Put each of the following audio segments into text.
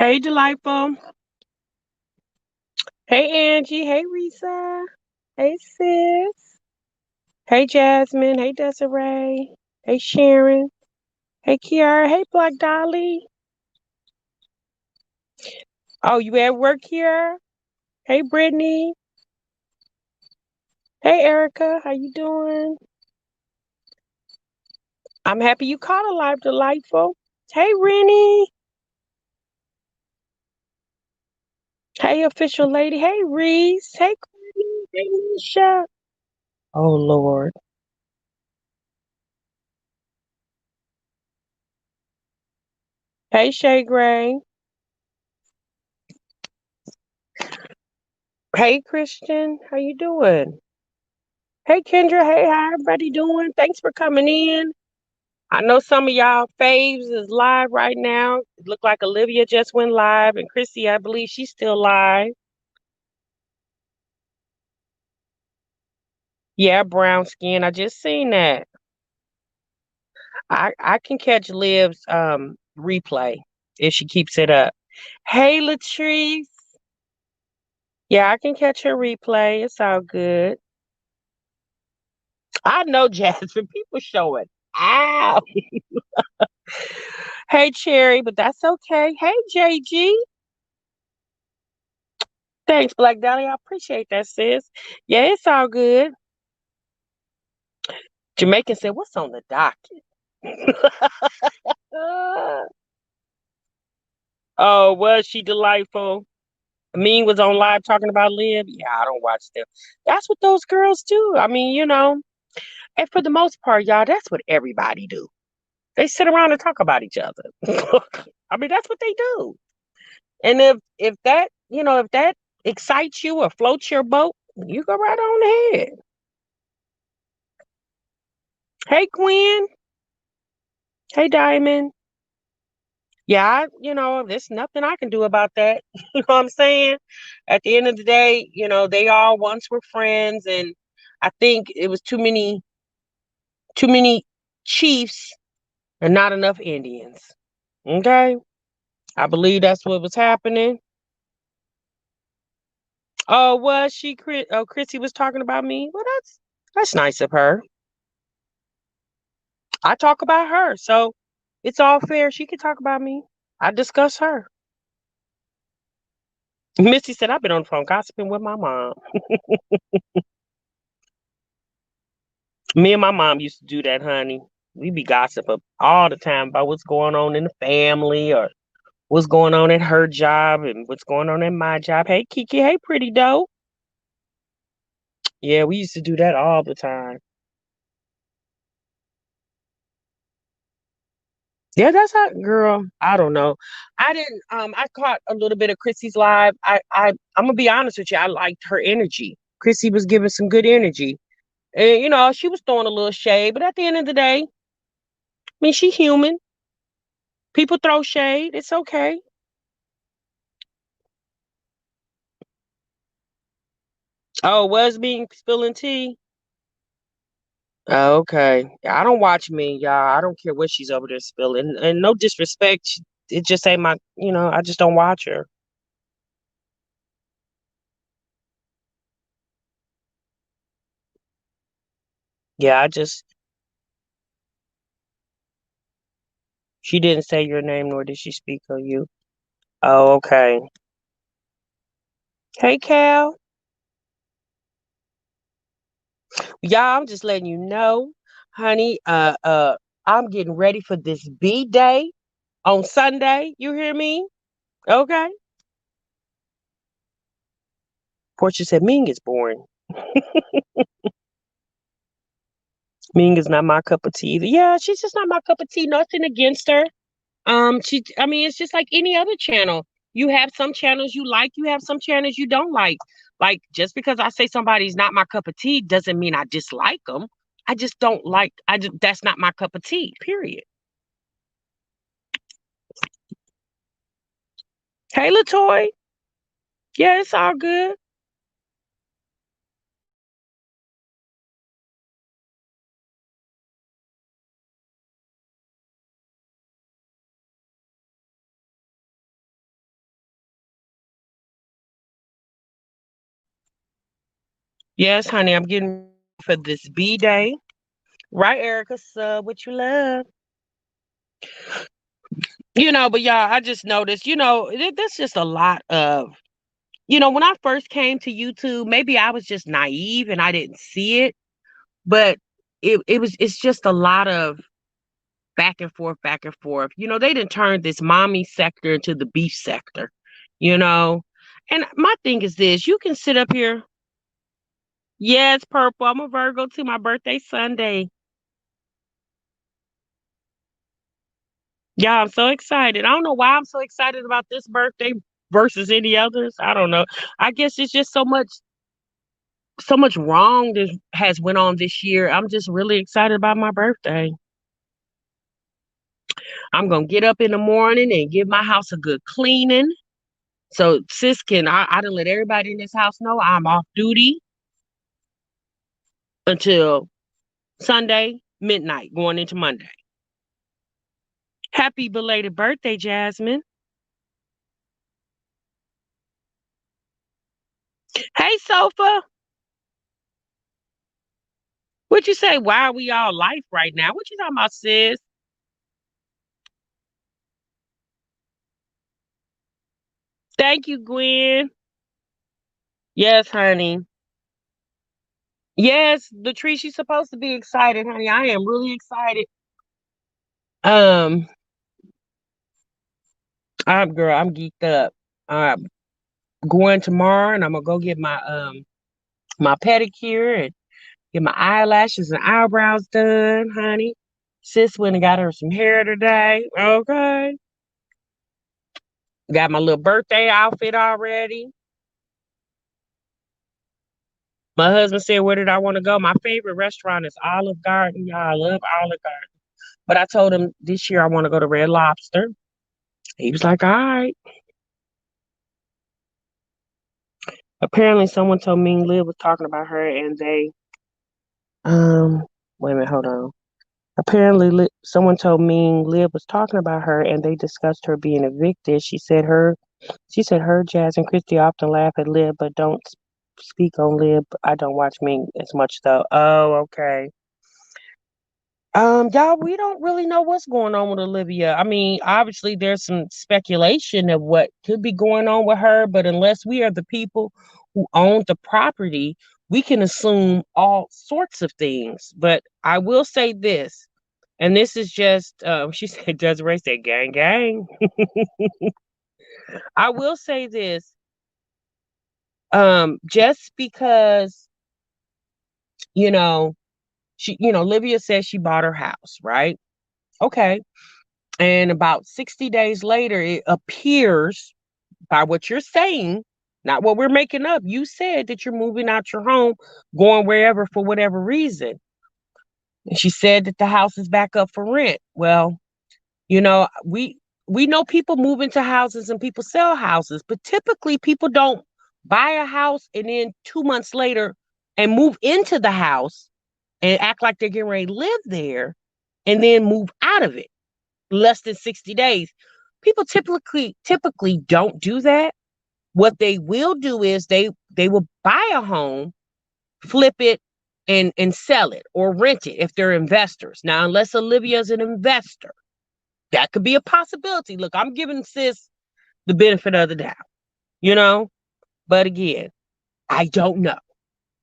Hey, Delightful. Hey, Angie. Hey, Risa. Hey, Sis. Hey, Jasmine. Hey, Desiree. Hey, Sharon. Hey, Kiara. Hey, Black Dolly. Oh, you at work, Kiara? Hey, Brittany. Hey, Erica. How you doing? I'm happy you caught a live, Delightful. Hey, Rennie. Hey, official lady. Hey, Reese. Hey, Courtney. Hey, Nisha. Oh, Lord. Hey, Shay Gray. Hey, Christian. How you doing? Hey Kendra, hey, how everybody doing? Thanks for coming in. I know some of y'all faves is live right now. It looked like Olivia just went live, and Chrissy, I believe she's still live. Yeah, brown skin. I just seen that. I can catch Liv's replay if she keeps it up. Hey Latrice. Yeah, I can catch her replay. It's all good. I know Jasmine. People showing. Ow. Hey Cherry, but that's okay. Hey JG. Thanks, Black Dahlia. I appreciate that, sis. Yeah, it's all good. Jamaican said, "What's on the docket?" Oh, was she delightful? Mean was on live talking about Liv. Yeah, I don't watch them. That's what those girls do. I mean, and for the most part, y'all, that's what everybody do. They sit around and talk about each other. I mean, that's what they do. And if that excites you or floats your boat, you go right on ahead. Hey, Gwen. Hey, Diamond. Yeah, there's nothing I can do about that. You know what I'm saying? At the end of the day, they all once were friends, and I think it was too many chiefs and not enough Indians. Okay? I believe that's what was happening. Oh, was she Chrissy was talking about me? Well, that's nice of her. I talk about her, so it's all fair. She can talk about me. I discuss her. Missy said I've been on the phone gossiping with my mom. Me and my mom used to do that, honey. We be gossiping all the time about what's going on in the family or what's going on at her job and what's going on at my job. Hey, Kiki. Hey, pretty dope. Yeah, we used to do that all the time. Yeah, that's how, girl. I don't know. I didn't. I caught a little bit of Chrissy's live. I'm gonna be honest with you. I liked her energy. Chrissy was giving some good energy, and she was throwing a little shade. But at the end of the day, I mean, she human. People throw shade. It's okay. Oh, was being spilling tea. Oh, okay. I don't watch me, y'all. I don't care what she's over there spilling. And no disrespect, it just ain't I just don't watch her. Yeah, she didn't say your name nor did she speak of you. Oh, okay. Hey, Cal. Y'all, I'm just letting you know, honey, I'm getting ready for this B day on Sunday. You hear me? Okay. Portia said Ming is boring. Ming is not my cup of tea either. Yeah, she's just not my cup of tea. Nothing against her. I mean, it's just like any other channel. You have some channels you like, you have some channels you don't like. Like, just because I say somebody's not my cup of tea doesn't mean I dislike them. I just don't like, that's not my cup of tea, period. Hey, Latoy. Yeah, it's all good. Yes, honey, I'm getting for this B day. Right, Erica? Sub what you love. But y'all, I just noticed, there's just a lot of, when I first came to YouTube, maybe I was just naive and I didn't see it, but it's just a lot of back and forth, back and forth. They didn't turn this mommy sector into the beef sector, you know. And my thing is this: you can sit up here. Yes, purple. I'm a Virgo too. My birthday Sunday. Yeah, I'm so excited. I don't know why I'm so excited about this birthday versus any others. I don't know. I guess it's just so much wrong that has went on this year. I'm just really excited about my birthday. I'm gonna get up in the morning and give my house a good cleaning. So sis I done let everybody in this house know I'm off duty until Sunday midnight, going into Monday. Happy belated birthday, Jasmine. Hey, Sofa. What you say? Why are we all life right now? What you talking about, sis? Thank you, Gwen. Yes, honey. Yes, the tree. She's supposed to be excited, honey. I am really excited. Um, I'm geeked up. I'm going tomorrow, and I'm gonna go get my pedicure and get my eyelashes and eyebrows done, honey. Sis went and got her some hair today. Okay. Got my little birthday outfit already. My husband said, where did I want to go? My favorite restaurant is Olive Garden. Y'all, I love Olive Garden. But I told him this year I want to go to Red Lobster. He was like, all right. Apparently someone told me Liv was talking about her and um wait a minute, hold on. Apparently someone told me Liv was talking about her and they discussed her being evicted. She said her, Jazz, and Christy often laugh at Liv, but don't speak on Liv. I don't watch Ming as much though. Oh, okay. Y'all, we don't really know what's going on with Olivia. I mean, obviously there's some speculation of what could be going on with her, but unless we are the people who own the property, we can assume all sorts of things. But I will say this, and this is just she said Desiree said gang gang. I will say this, just because, you know, Olivia says she bought her house, right? Okay. And about 60 days later, it appears by what you're saying, not what we're making up. You said that you're moving out your home, going wherever for whatever reason. And she said that the house is back up for rent. Well, we know people move into houses and people sell houses, but typically people don't buy a house and then 2 months later and move into the house and act like they're getting ready to live there and then move out of it less than 60 days. People typically don't do that. What they will do is they will buy a home, flip it, and sell it or rent it if they're investors. Now, unless Olivia's an investor, that could be a possibility. Look, I'm giving sis the benefit of the doubt, you know? But again, I don't know.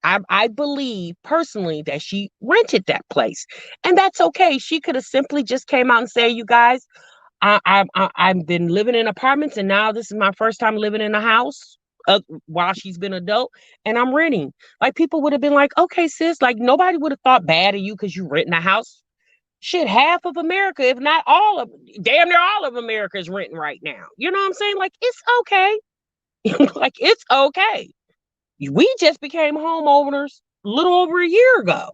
I believe personally that she rented that place. And that's okay. She could have simply just came out and said, you guys, I've been living in apartments, and now this is my first time living in a house while she's been adult, and I'm renting. Like people would have been like, okay, sis, like nobody would have thought bad of you because you renting a house. Shit, half of America, if not all of, damn near all of America is renting right now. You know what I'm saying? Like it's okay. Like it's okay. We just became homeowners a little over a year ago.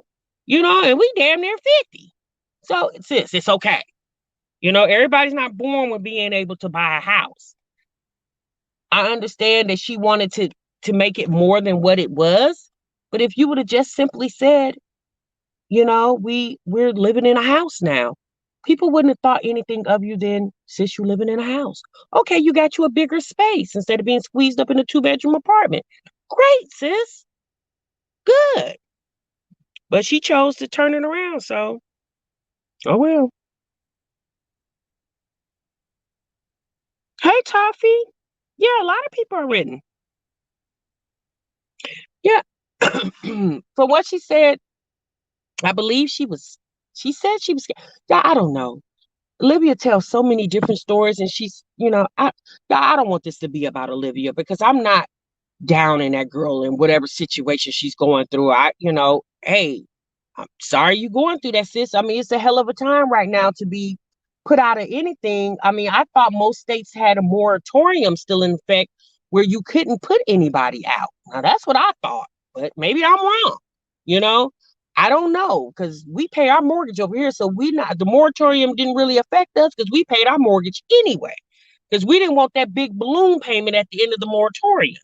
And we damn near 50. So sis, it's okay. Everybody's not born with being able to buy a house. I understand that she wanted to make it more than what it was, but if you would have just simply said, we're living in a house now, people wouldn't have thought anything of you then, since you're living in a house. Okay, you got you a bigger space instead of being squeezed up in a 2-bedroom apartment. Great, sis. good. But she chose to turn it around, so oh well. Hey, Toffee. Yeah, a lot of people are written. Yeah. From what she said, I believe she said she was scared. Yeah, I don't know. Olivia tells so many different stories, and yeah, I don't want this to be about Olivia because I'm not down in that girl in whatever situation she's going through. Hey, I'm sorry you're going through that, sis. I mean, it's a hell of a time right now to be put out of anything. I mean, I thought most states had a moratorium still in effect where you couldn't put anybody out. Now that's what I thought, but maybe I'm wrong. You know, I don't know because we pay our mortgage over here, so we not the moratorium didn't really affect us because we paid our mortgage anyway because we didn't want that big balloon payment at the end of the moratorium.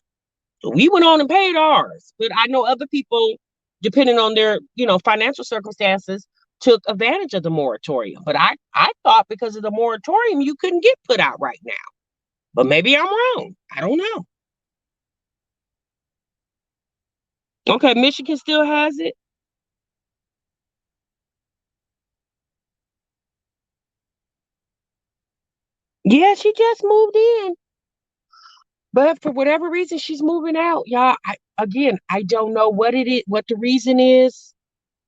So we went on and paid ours. But I know other people, depending on their, financial circumstances, took advantage of the moratorium. But I thought because of the moratorium, you couldn't get put out right now. But maybe I'm wrong. I don't know. Okay, Michigan still has it. Yeah, she just moved in. But for whatever reason, she's moving out. Y'all, I don't know what it is, what the reason is.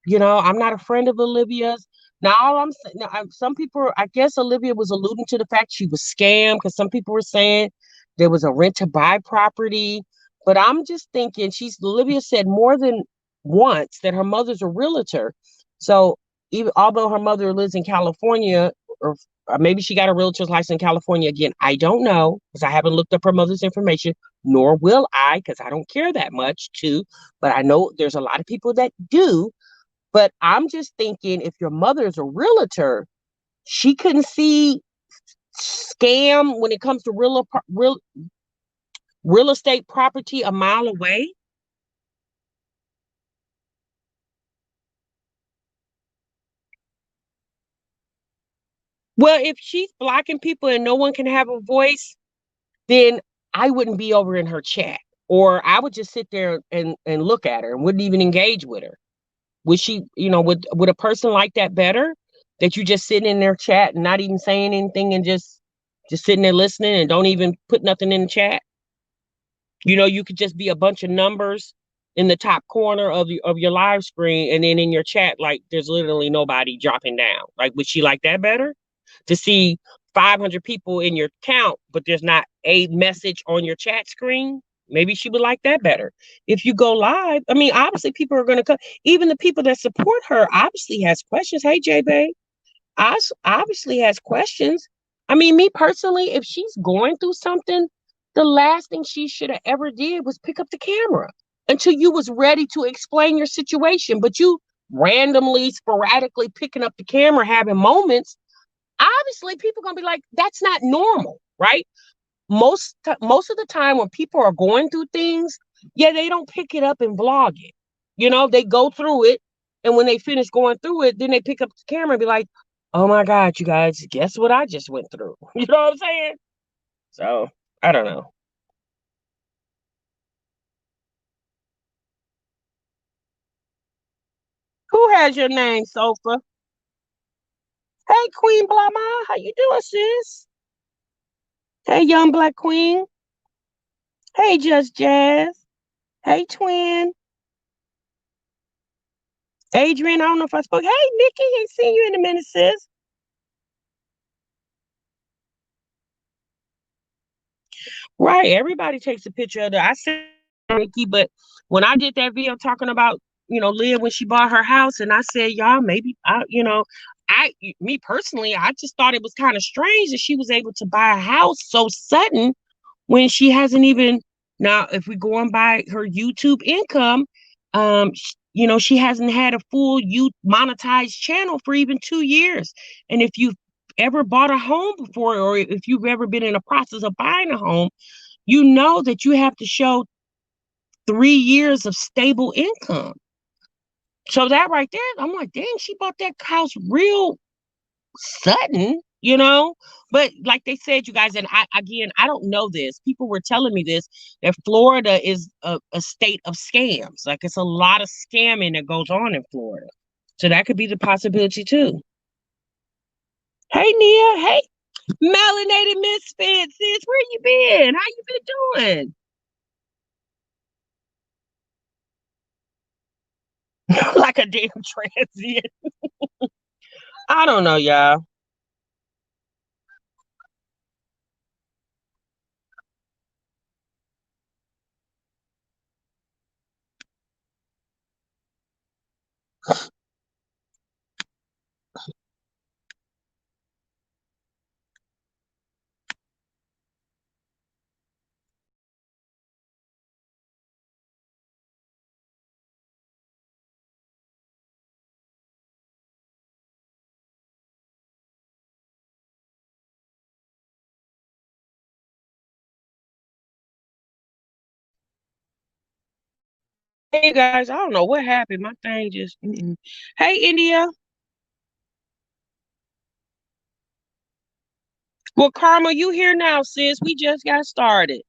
I'm not a friend of Olivia's. Now, all I'm saying, now, some people, I guess Olivia was alluding to the fact she was scammed because some people were saying there was a rent to buy property. But I'm just thinking, Olivia said more than once that her mother's a realtor. So even although her mother lives in California, or maybe she got a realtor's license in California again, I don't know because I haven't looked up her mother's information, nor will I because I don't care that much too. But I know there's a lot of people that do, but I'm just thinking if your mother's a realtor, she couldn't see scam when it comes to real estate property a mile away. Well, if she's blocking people and no one can have a voice, then I wouldn't be over in her chat. Or I would just sit there and look at her and wouldn't even engage with her. Would she, would a person like that better? That you just sitting in their chat and not even saying anything and just sitting there listening and don't even put nothing in the chat? You could just be a bunch of numbers in the top corner of your live screen, and then in your chat, like there's literally nobody dropping down. Like, would she like that better? To see 500 people in your count, but there's not a message on your chat screen? Maybe she would like that better. If you go live, I mean, obviously people are going to come. Even the people that support her obviously has questions. Hey, J Bay, obviously has questions. I mean, me personally, if she's going through something, the last thing she should have ever did was pick up the camera until you was ready to explain your situation. But you randomly, sporadically picking up the camera, having moments. Obviously, people are gonna be like, "That's not normal, right?" Most of the time, when people are going through things, yeah, they don't pick it up and vlog it. They go through it, and when they finish going through it, then they pick up the camera and be like, "Oh my God, you guys, guess what I just went through?" You know what I'm saying? So I don't know. Who has your name, Sofa? Hey, Queen Blama, how you doing, sis? Hey, Young Black Queen. Hey, Just Jazz. Hey, Twin. Adrian, I don't know if I spoke. Hey, Nikki, ain't seen you in a minute, sis. Right. Everybody takes a picture of that. I said Nikki, but when I did that video talking about, Leah when she bought her house, and I said, y'all, maybe me personally, I just thought it was kind of strange that she was able to buy a house so sudden when she hasn't even now, if we go on by her YouTube income, she hasn't had a full monetized channel for even 2 years. And if you've ever bought a home before, or if you've ever been in a process of buying a home, you know that you have to show 3 years of stable income. So that right there, I'm like, dang, she bought that house real sudden. you know. But like they said, you guys, and I don't know this. People were telling me this, that Florida is a state of scams. Like it's a lot of scamming that goes on in Florida. So that could be the possibility too. Hey Nia, hey Melanated Misfit, sis, where you been? How you been doing? Like a damn transient. I don't know, y'all. Hey guys, I don't know what happened. My thing just. Mm-mm. Hey India. Well, Karma, you here now, sis? We just got started.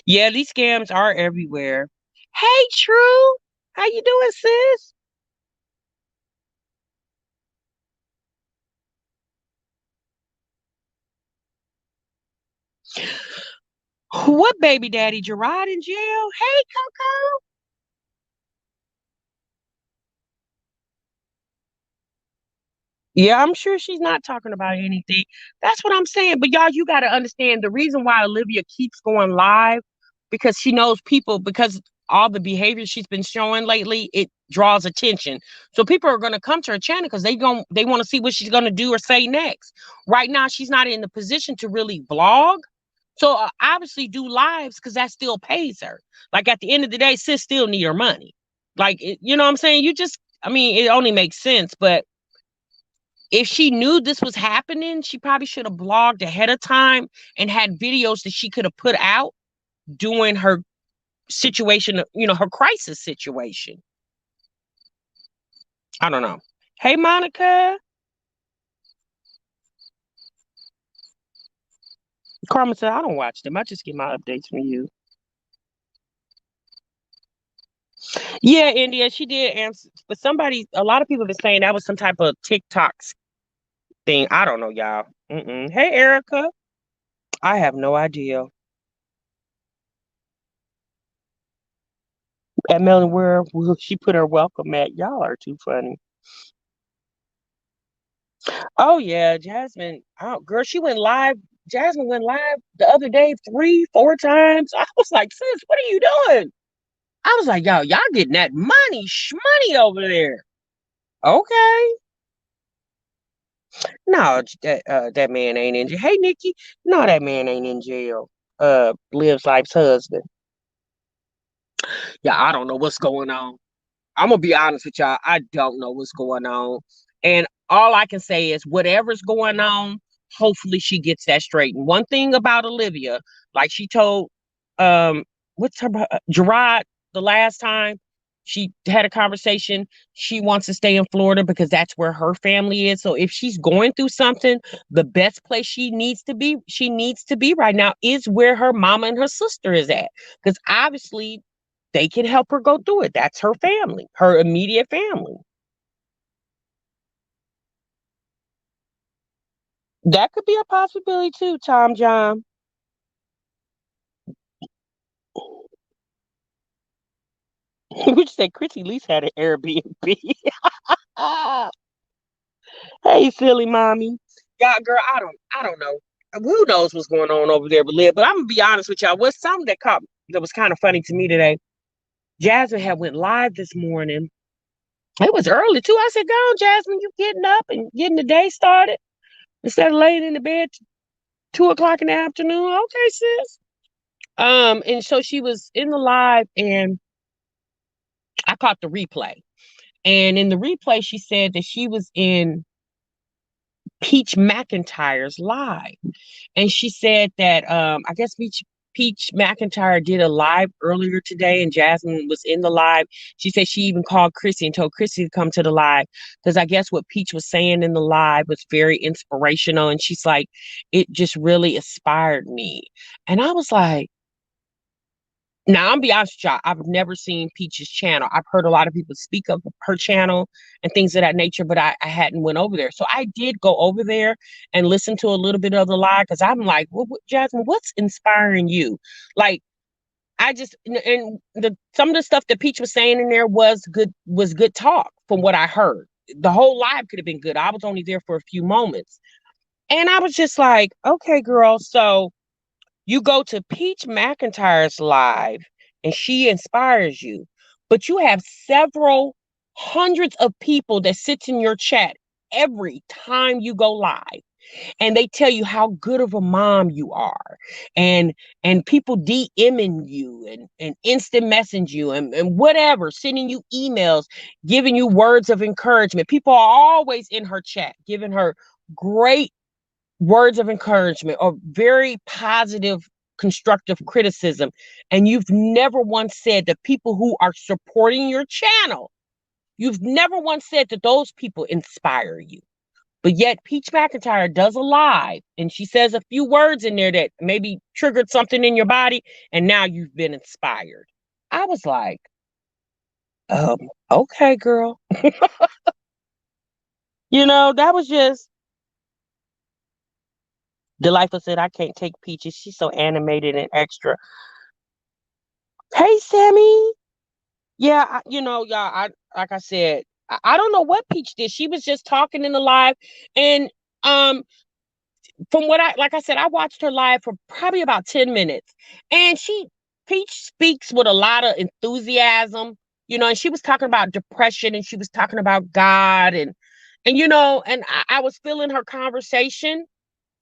Yeah, these scams are everywhere. Hey, True, how you doing, sis? What baby daddy, Gerard in jail? Hey, Coco. Yeah, I'm sure she's not talking about anything. That's what I'm saying. But y'all, you got to understand the reason why Olivia keeps going live because she knows people because all the behavior she's been showing lately, it draws attention. So people are going to come to her channel because they want to see what she's going to do or say next. Right now, she's not in the position to really vlog. So obviously do lives because that still pays her. Like at the end of the day, sis still need her money. Like you know what I'm saying? I mean, it only makes sense, but if she knew this was happening, she probably should have blogged ahead of time and had videos that she could have put out during her situation, her crisis situation. I don't know. Hey, Monica. Carmen said, I don't watch them. I just get my updates from you. Yeah, India, she did answer, but a lot of people have been saying that was some type of TikTok thing. I don't know, y'all. Mm-mm. Hey, Erica. I have no idea. At Melon, where will she put her welcome at? Y'all are too funny. Oh yeah, Jasmine. Oh, girl, she went live. Jasmine went live the other day 3, 4 times. I was like, sis, what are you doing? I was like, y'all getting that money, shmoney over there. Okay. No, that man ain't in jail. Hey, Nikki. No, that man ain't in jail. Lives Life's husband. Yeah, I don't know what's going on. I'm gonna be honest with y'all. I don't know what's going on. And all I can say is whatever's going on, hopefully she gets that straight. And one thing about Olivia, like she told what's her Gerard the last time she had a conversation, she wants to stay in Florida because that's where her family is. So if she's going through something, the best place she needs to be right now is where her mama and her sister is at. Because obviously they can help her go through it. That's her family, her immediate family. That could be a possibility too, Tom John. Would you say Chrissy Lease had an Airbnb? Hey, silly mommy. Yeah, girl, I don't know. Who knows what's going on over there with Liv? But I'm gonna be honest with y'all. What's something that was kind of funny to me today? Jasmine had went live this morning. It was early too. I said, "Go on, Jasmine, you getting up and getting the day started instead of laying in the bed 2 o'clock in the afternoon." Okay, sis. And so she was in the live, and I caught the replay. And in the replay, she said that she was in Peach McIntyre's live. And she said that I guess Peach McIntyre did a live earlier today, and Jasmine was in the live. She said she even called Chrissy and told Chrissy to come to the live because I guess what Peach was saying in the live was very inspirational. And she's like, it just really inspired me. And I was like, now, I'm be honest with y'all, I've never seen Peach's channel. I've heard a lot of people speak of her channel and things of that nature, but I hadn't went over there. So I did go over there and listen to a little bit of the live because I'm like, Jasmine, what's inspiring you? Like, I just and the some of the stuff that Peach was saying in there was good talk from what I heard. The whole live could have been good. I was only there for a few moments. And I was just like, okay, girl, so you go to Peach McIntyre's live and she inspires you, but you have several hundreds of people that sits in your chat every time you go live and they tell you how good of a mom you are and people DMing you and instant message you and whatever, sending you emails, giving you words of encouragement. People are always in her chat giving her great words of encouragement or very positive, constructive criticism. And you've never once said that people who are supporting your channel, you've never once said that those people inspire you. But yet Peach McIntyre does a live and she says a few words in there that maybe triggered something in your body and now you've been inspired. I was like, um, okay, girl. That was just Delightful said, I can't take Peaches. She's so animated and extra. Hey, Sammy. Yeah, y'all, like I said, I don't know what Peach did. She was just talking in the live. And um, from what like I said, I watched her live for probably about 10 minutes. And Peach speaks with a lot of enthusiasm, and she was talking about depression and she was talking about God and I was feeling her conversation.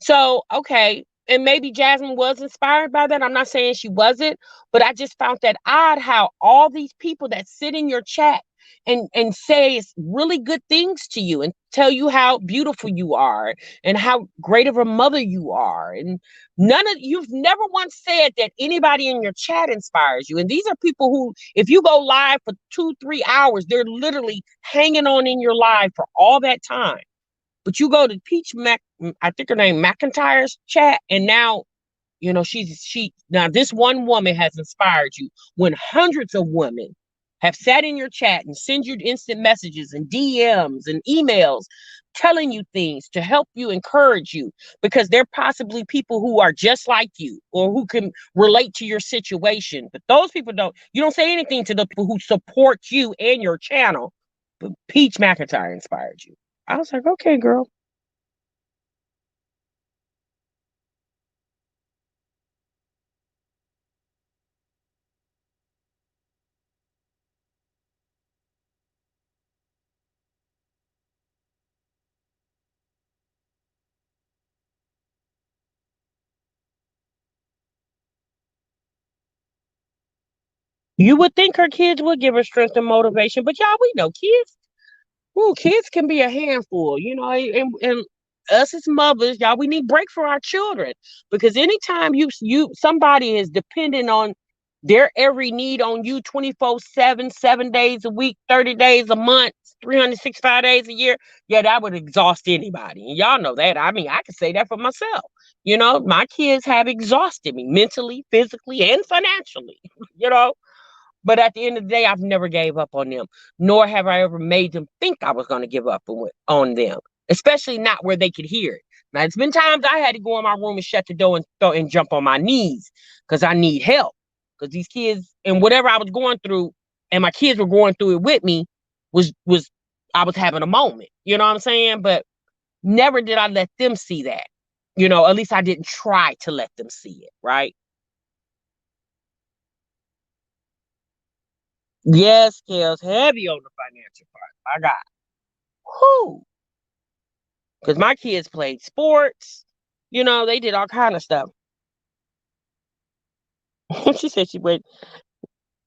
So, okay. And maybe Jasmine was inspired by that. I'm not saying she wasn't, but I just found that odd how all these people that sit in your chat and say really good things to you and tell you how beautiful you are and how great of a mother you are. And you've never once said that anybody in your chat inspires you. And these are people who, if you go live for 2-3 hours, they're literally hanging on in your live for all that time. But you go to I think her name McIntyre's chat, and now, now this one woman has inspired you when hundreds of women have sat in your chat and send you instant messages and DMs and emails telling you things to help you, encourage you, because they're possibly people who are just like you or who can relate to your situation. But those people you don't say anything to the people who support you and your channel. But Peach McIntyre inspired you. I was like, okay, girl. You would think her kids would give her strength and motivation, but y'all, we know kids. Well, kids can be a handful, and us as mothers, y'all, we need break for our children because anytime somebody is dependent on their every need on you 24/7, 7 days a week, 30 days a month, 365 days a year, yeah, that would exhaust anybody. And y'all know that. I mean, I can say that for myself. My kids have exhausted me mentally, physically, and financially, you know. But at the end of the day, I've never gave up on them, nor have I ever made them think I was going to give up on them, especially not where they could hear it. Now, it's been times I had to go in my room and shut the door and jump on my knees because I need help. Because these kids and whatever I was going through, and my kids were going through it with me, was I was having a moment. You know what I'm saying? But never did I let them see that. At least I didn't try to let them see it, right? Yes, scales heavy on the financial part. I got who? Because my kids played sports. They did all kind of stuff. She said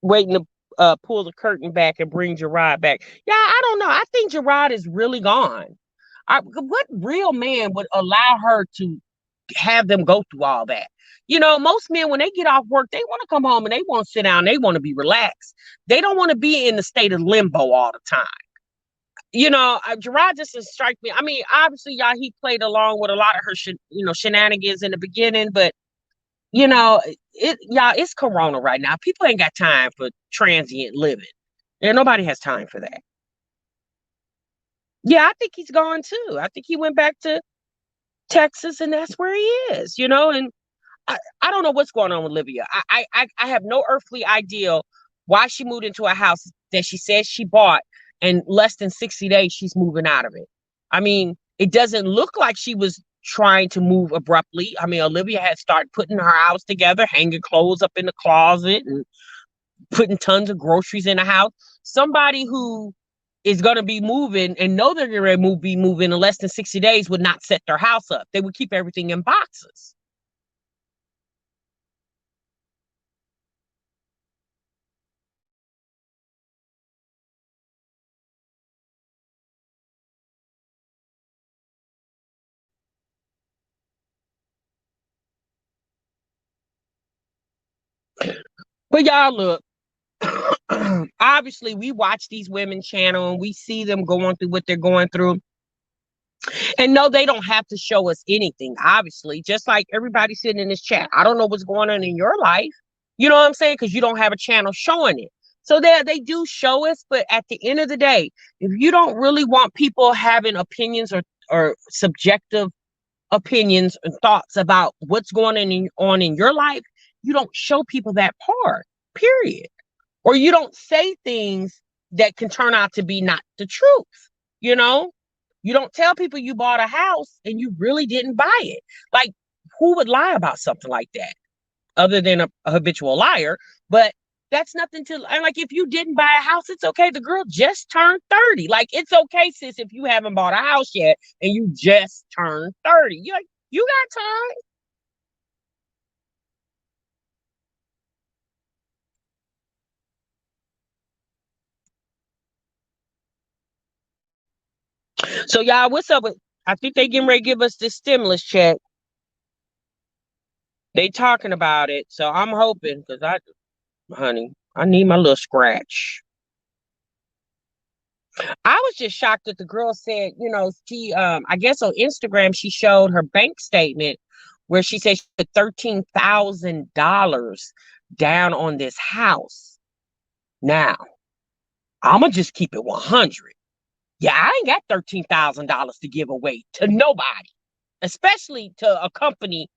waiting to pull the curtain back and bring Gerard back. Yeah, I don't know. I think Gerard is really gone. What real man would allow her to have them go through all that. You know, most men, when they get off work, they want to come home and they want to sit down. They want to be relaxed. They don't want to be in the state of limbo all the time. You know, Gerard just strike me. I mean, obviously, y'all, he played along with a lot of her, shenanigans in the beginning, but y'all, it's Corona right now. People ain't got time for transient living. And nobody has time for that. Yeah, I think he's gone too. I think he went back to Texas, and that's where he is. And I don't know what's going on with Olivia. I have no earthly idea why she moved into a house that she says she bought, and less than 60 days she's moving out of it. I mean, it doesn't look like she was trying to move abruptly. I mean, Olivia had started putting her house together, hanging clothes up in the closet and putting tons of groceries in the house. Somebody who is going to be moving and know they're going to be moving in less than 60 days would not set their house up. They would keep everything in boxes. But y'all, look, obviously we watch these women channel and we see them going through what they're going through. And no, they don't have to show us anything, obviously, just like everybody sitting in this chat. I don't know what's going on in your life. You know what I'm saying? Because you don't have a channel showing it. So they do show us, but at the end of the day, if you don't really want people having opinions or subjective opinions and thoughts about what's going on in your life, you don't show people that part, period. Or you don't say things that can turn out to be not the truth. You know, you don't tell people you bought a house and you really didn't buy it. Like, who would lie about something like that other than a habitual liar? But that's nothing to, and like, if you didn't buy a house, it's okay. The girl just turned 30. Like, it's okay, sis, if you haven't bought a house yet and you just turned 30. You're like, you got time. So y'all, what's up with, I think they getting ready to give us this stimulus check. They talking about it. So I'm hoping, because honey, I need my little scratch. I was just shocked that the girl said, she I guess on Instagram she showed her bank statement where she said she put $13,000 down on this house. Now, I'ma just keep it 100. Yeah, I ain't got $13,000 to give away to nobody, especially to a company,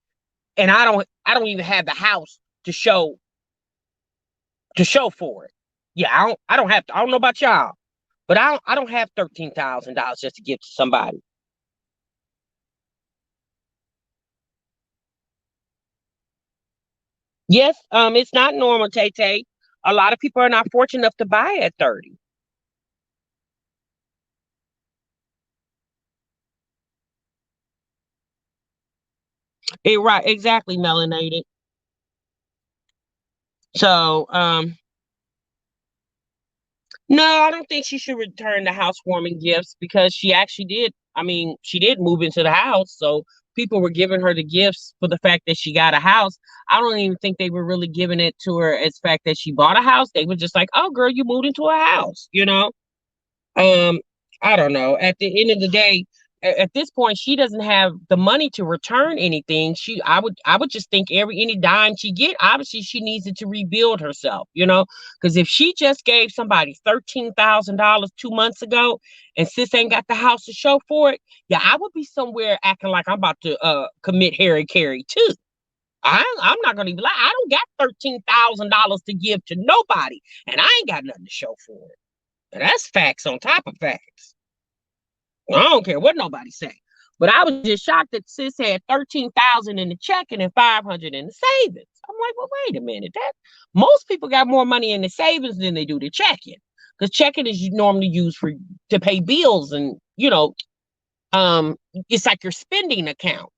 and I don't even have the house to show for it. Yeah, I don't have to, I don't know about y'all, but I don't have $13,000 just to give to somebody. Yes, it's not normal, Tay Tay. A lot of people are not fortunate enough to buy at 30. Right, exactly, melanated. So, no, I don't think she should return the housewarming gifts because she actually did. I mean, she did move into the house, so people were giving her the gifts for the fact that she got a house. I don't even think they were really giving it to her as fact that she bought a house. They were just like, "Oh, girl, you moved into a house." Um, I don't know. At the end of the day, at this point, she doesn't have the money to return anything. I would just think any dime she get, obviously she needs it to rebuild herself. Because if she just gave somebody $13,000 2 months ago, and sis ain't got the house to show for it, yeah, I would be somewhere acting like I'm about to commit Harry Carey too. I'm not gonna even lie. I don't got $13,000 to give to nobody, and I ain't got nothing to show for it. And that's facts on top of facts. I don't care what nobody say. But I was just shocked that sis had 13,000 in the checking and 500 in the savings. I'm like, well, wait a minute. That most people got more money in the savings than they do the checking. Because checking is normally used to pay bills and um it's like your spending account.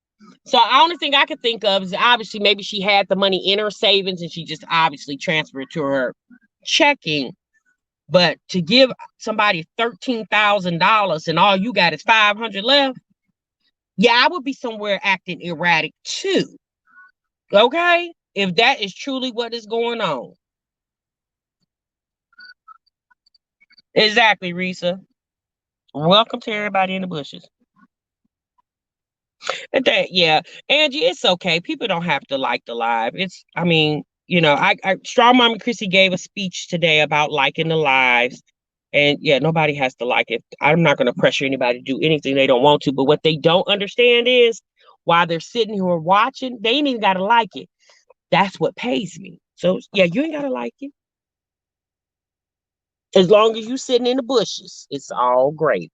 So the only thing I could think of is obviously maybe she had the money in her savings and she just obviously transferred it to her checking. But to give somebody $13,000 and all you got is 500 left, Yeah, I would be somewhere acting erratic too. Okay? If that is truly what is going on. Exactly, Risa. Welcome to everybody in the bushes. And that, yeah, Angie, it's okay. People don't have to like the live. It's, I mean, Strong Mama Chrissy gave a speech today about liking the lives. And yeah, nobody has to like it. I'm not going to pressure anybody to do anything they don't want to. But what they don't understand is while they're sitting here watching, they ain't even got to like it. That's what pays me. So yeah, you ain't got to like it. As long as you sitting in the bushes, it's all gravy.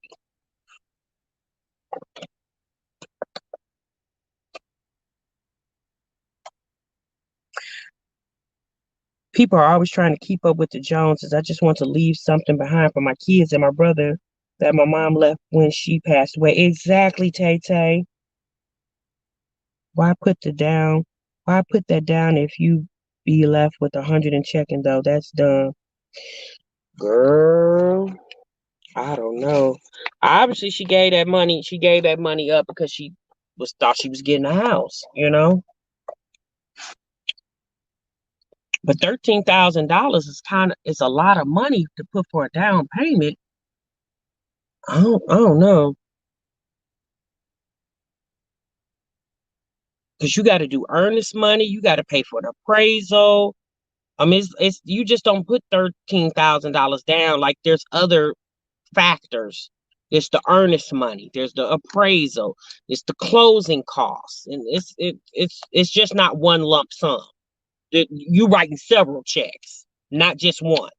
People are always trying to keep up with the Joneses. I just want to leave something behind for my kids and my brother that my mom left when she passed away. Exactly, Tay Tay. Why put the down? Why put that down if you be left with 100 and checking though? That's dumb. Girl, I don't know. Obviously, she gave that money. She gave that money up because she was thought she was getting a house, you know. But $13,000 is a lot of money to put for a down payment. I don't know. Because you got to do earnest money, you got to pay for the appraisal. I mean, it's you just don't put $13,000 down. Like there's other factors. There's the earnest money. There's the appraisal. It's the closing costs, and it's just not one lump sum. You writing several checks, not just one.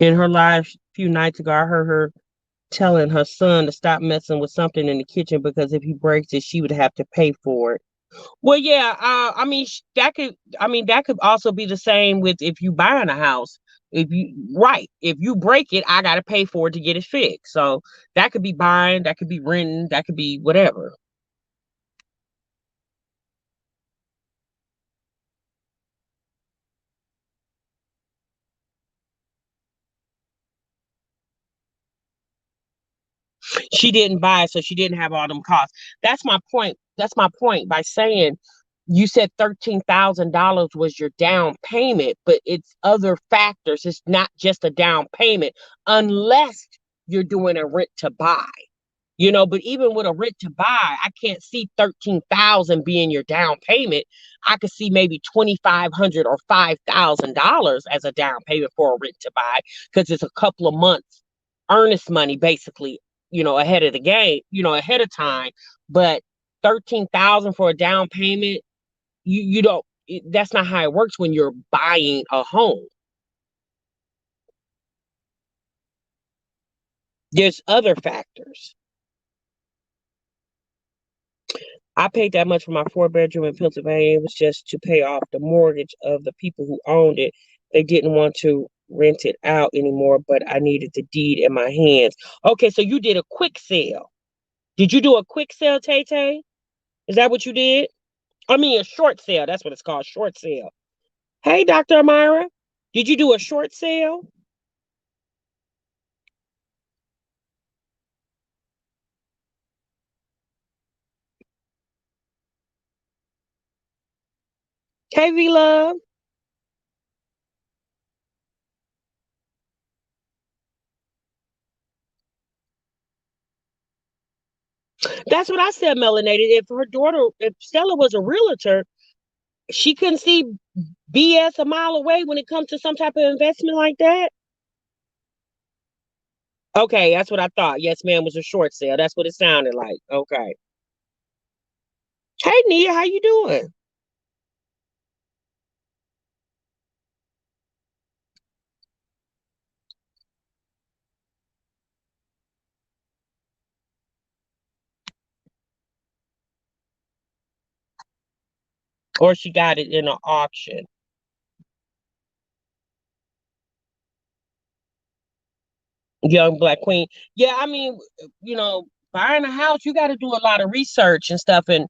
In her live few nights ago, I heard her telling her son to stop messing with something in the kitchen because if he breaks it, she would have to pay for it. Well, yeah, I mean that could also be the same with if you buying a house. If you right, if you break it, I got to pay for it to get it fixed. So that could be buying, that could be renting, that could be whatever. She didn't buy it, so she didn't have all them costs. That's my point. That's my point by saying you said $13,000 was your down payment, but it's other factors. It's not just a down payment unless you're doing a rent to buy. But even with a rent to buy, I can't see 13,000 being your down payment. I could see maybe 2,500 or $5,000 as a down payment for a rent to buy because it's a couple of months earnest money basically, ahead of the game, ahead of time. But 13,000 for a down payment, you don't that's not how it works when you're buying a home. There's other factors. I paid that much for my 4 bedroom in Pennsylvania. It was just to pay off the mortgage of the people who owned it. They didn't want to rent it out anymore, but I needed the deed in my hands. Okay, so you did a quick sale. Did you do a quick sale, Tay Tay? Is that what you did? I mean, a short sale. That's what it's called, short sale. Hey, Dr. Amira, did you do a short sale? Hey, V Love. That's what I said, melanated. If Stella was a realtor, she couldn't see BS a mile away when it comes to some type of investment like that. Okay, that's what I thought. Yes, ma'am was a short sale. That's what it sounded like. Okay. Hey, Nia, how you doing? Or she got it in an auction. Young Black Queen. Yeah, I mean, buying a house, you got to do a lot of research and stuff. And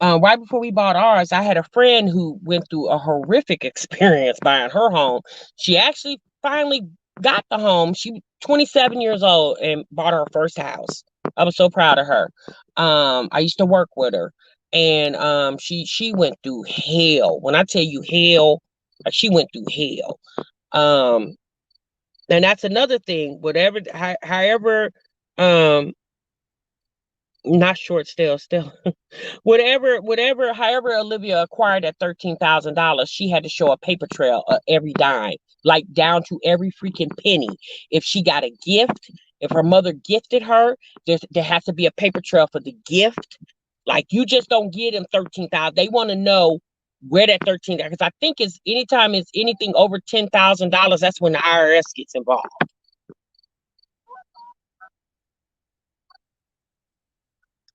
right before we bought ours, I had a friend who went through a horrific experience buying her home. She actually finally got the home. She was 27 years old and bought her first house. I was so proud of her. I used to work with her, and she went through hell. When I tell you hell, she went through hell. Um, and that's another thing. However, um, not short still. However Olivia acquired that $13,000, she had to show a paper trail of every dime, like down to every freaking penny. If she got a gift, if her mother gifted her, there has to be a paper trail for the gift. Like you just don't get them 13,000. They want to know where that 13, because I think it's anytime it's anything over $10,000, that's when the IRS gets involved.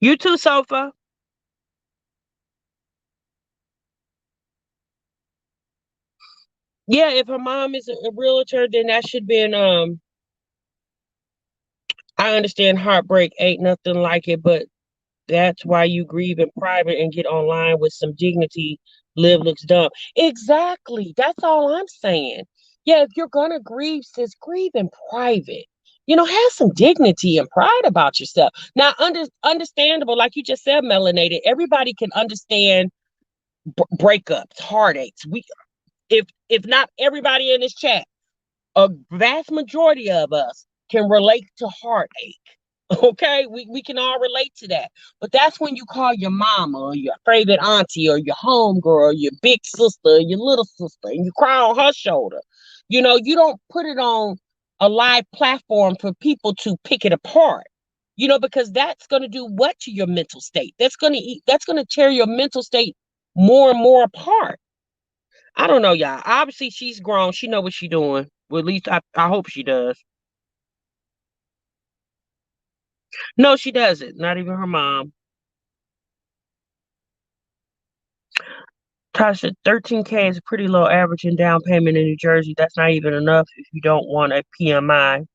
You too, Sofa. Yeah, if her mom is a realtor, then that should be an I understand heartbreak ain't nothing like it, but that's why you grieve in private and get online with some dignity. Live looks dumb. Exactly. That's all I'm saying. Yeah, if you're gonna grieve, sis, grieve in private. Have some dignity and pride about yourself. Now, understandable, like you just said, melanated. Everybody can understand breakups, heartaches. If not everybody in this chat, a vast majority of us can relate to heartache. Okay, we can all relate to that. But that's when you call your mama or your favorite auntie or your homegirl or your big sister or your little sister and you cry on her shoulder. You don't put it on a live platform for people to pick it apart. Because that's going to do what to your mental state? That's going to tear your mental state more and more apart. I don't know, y'all. Obviously, she's grown. She know what she's doing. Well, at least I hope she does. No, she doesn't. Not even her mom. Tasha, 13K is a pretty low average in down payment in New Jersey. That's not even enough if you don't want a PMI.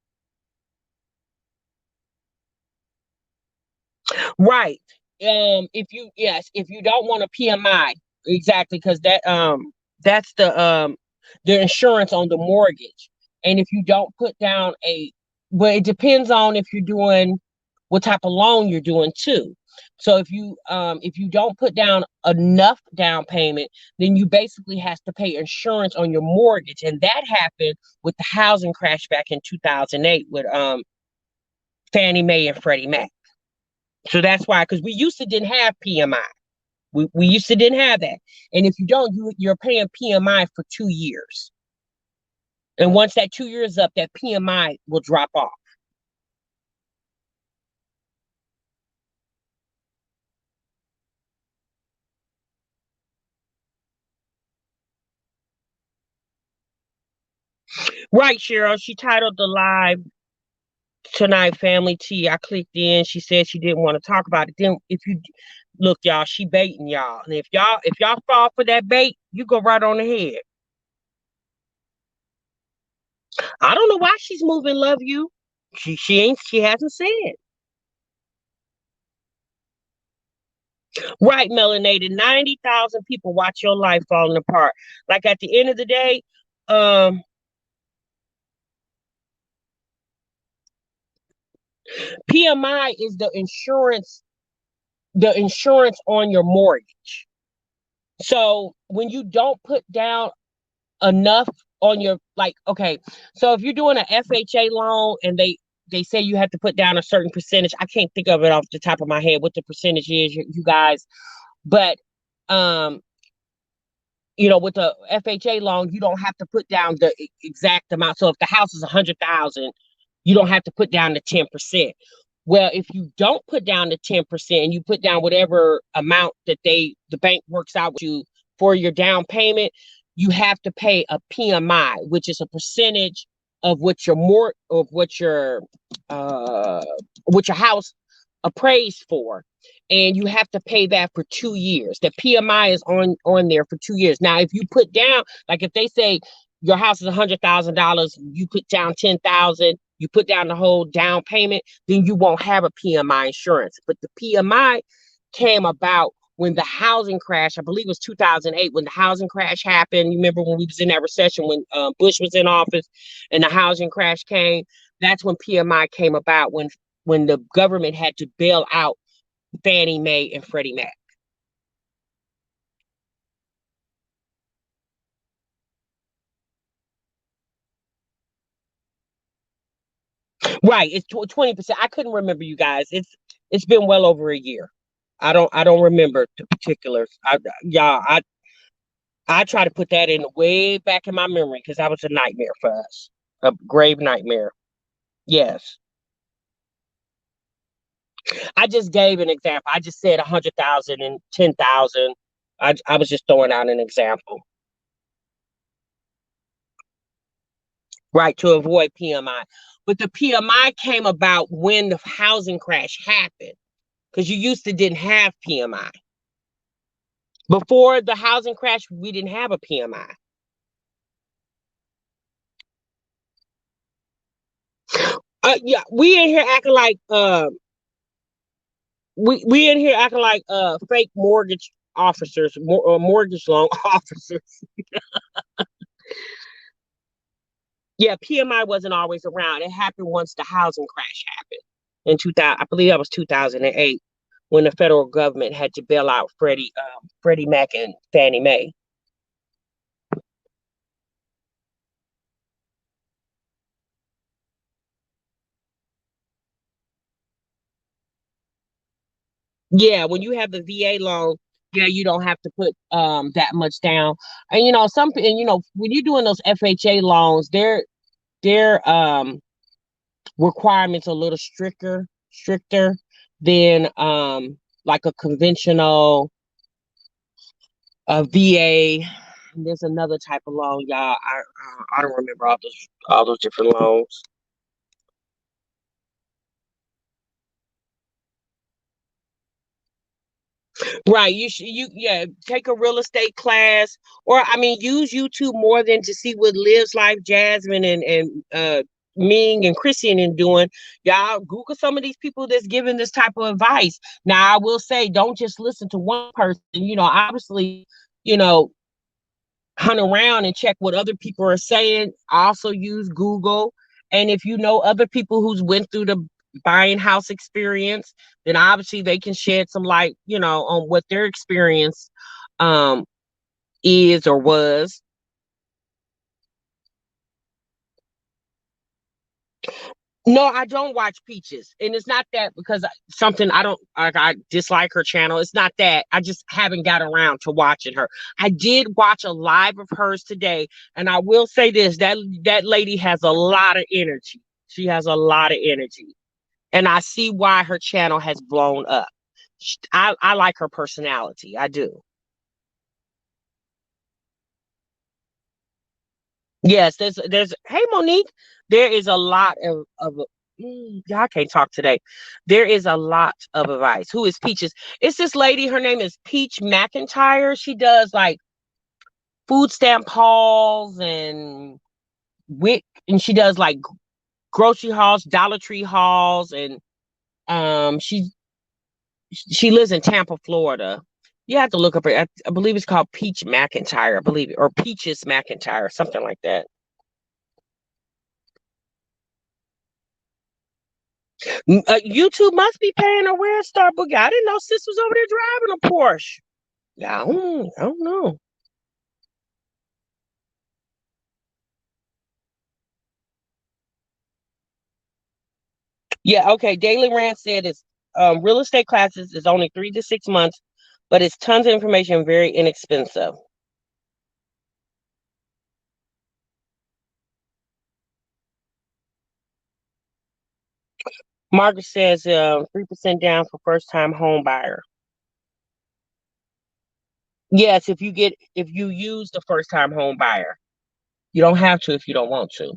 Right. If you don't want a PMI, exactly, because that's the insurance on the mortgage. And if you don't put down well, it depends on if you're doing what type of loan you're doing too. So if you don't put down enough down payment, then you basically have to pay insurance on your mortgage. And that happened with the housing crash back in 2008 with Fannie Mae and Freddie Mac. So that's why, because we used to didn't have PMI. We used to didn't have that. And if you don't, you're paying PMI for 2 years. And once that 2 years up, that PMI will drop off. Right, Cheryl. She titled the live tonight Family Tea. I clicked in. She said she didn't want to talk about it. Then if you look, y'all, she baiting y'all. And if y'all fall for that bait, you go right on ahead. I don't know why she's moving Love You. She hasn't said. Right, melanated. 90,000 people watch your life falling apart. Like at the end of the day, um, PMI is the insurance on your mortgage. So when you don't put down enough on your, like, okay, so if you're doing an FHA loan and they say you have to put down a certain percentage, I can't think of it off the top of my head what the percentage is, you guys, but um with the FHA loan, you don't have to put down the exact amount. So if the house is 100,000, you don't have to put down the 10%. Well, if you don't put down the 10%, you put down whatever amount that the bank works out with you for your down payment, you have to pay a PMI, which is a percentage of uh what your house appraised for, and you have to pay that for 2 years. The PMI is on there for 2 years. Now, if you put down, like if they say your house is $100,000, you put down 10,000, you put down the whole down payment, then you won't have a PMI insurance. But the PMI came about when the housing crash, I believe it was 2008, when the housing crash happened. You remember when we was in that recession when Bush was in office and the housing crash came? That's when PMI came about, when the government had to bail out Fannie Mae and Freddie Mac. Right, it's 20%. I couldn't remember, you guys. It's been well over a year. I don't remember the particulars. I try to put that in way back in my memory because that was a nightmare for us, a grave nightmare. Yes, I just gave an example. I just said 100,000 and 10,000. I was just throwing out an example, right, to avoid PMI. But the PMI came about when the housing crash happened because you used to didn't have PMI. Before the housing crash, we didn't have a PMI. Yeah, we in here acting like fake mortgage officers, mortgage loan officers. Yeah, PMI wasn't always around. It happened once the housing crash happened in 2000. I believe that was 2008 when the federal government had to bail out Freddie Mac and Fannie Mae. Yeah, when you have the VA loan, yeah, you don't have to put that much down. And when you're doing those FHA loans, their requirements are a little stricter than like a conventional VA. There's another type of loan, y'all. I don't remember all those different loans. Right. Yeah, take a real estate class, or I mean use YouTube more than to see what Lives Life Jasmine and Ming and Christian and doing. Y'all Google some of these people that's giving this type of advice. Now I will say don't just listen to one person, obviously, you know, hunt around and check what other people are saying. Also use Google. And if you know other people who's went through the buying house experience, then obviously they can shed some light, on what their experience um is or was. No, I don't watch Peaches, and it's not that because something I don't like. I dislike her channel. It's not that I just haven't got around to watching her. I did watch a live of hers today, and I will say this: that lady has a lot of energy. She has a lot of energy, and I see why her channel has blown up. I like her personality. I do. Yes, there's hey Monique, there is a lot y'all can't talk today. There is a lot of advice. Who is Peaches? It's this lady, her name is Peach McIntyre. She does like food stamp hauls and wick and she does like grocery hauls, Dollar Tree hauls, and she lives in Tampa, Florida. You have to look up her. I believe it's called Peach McIntyre, I believe, or Peaches McIntyre, something like that. YouTube must be paying her where Star Boogie. I didn't know sis was over there driving a Porsche. Yeah, I don't know. Yeah, okay. Daily Rant said it's real estate classes is only 3 to 6 months, but it's tons of information, very inexpensive. Margaret says 3% down for first time home buyer. Yes, if you use the first time home buyer. You don't have to if you don't want to.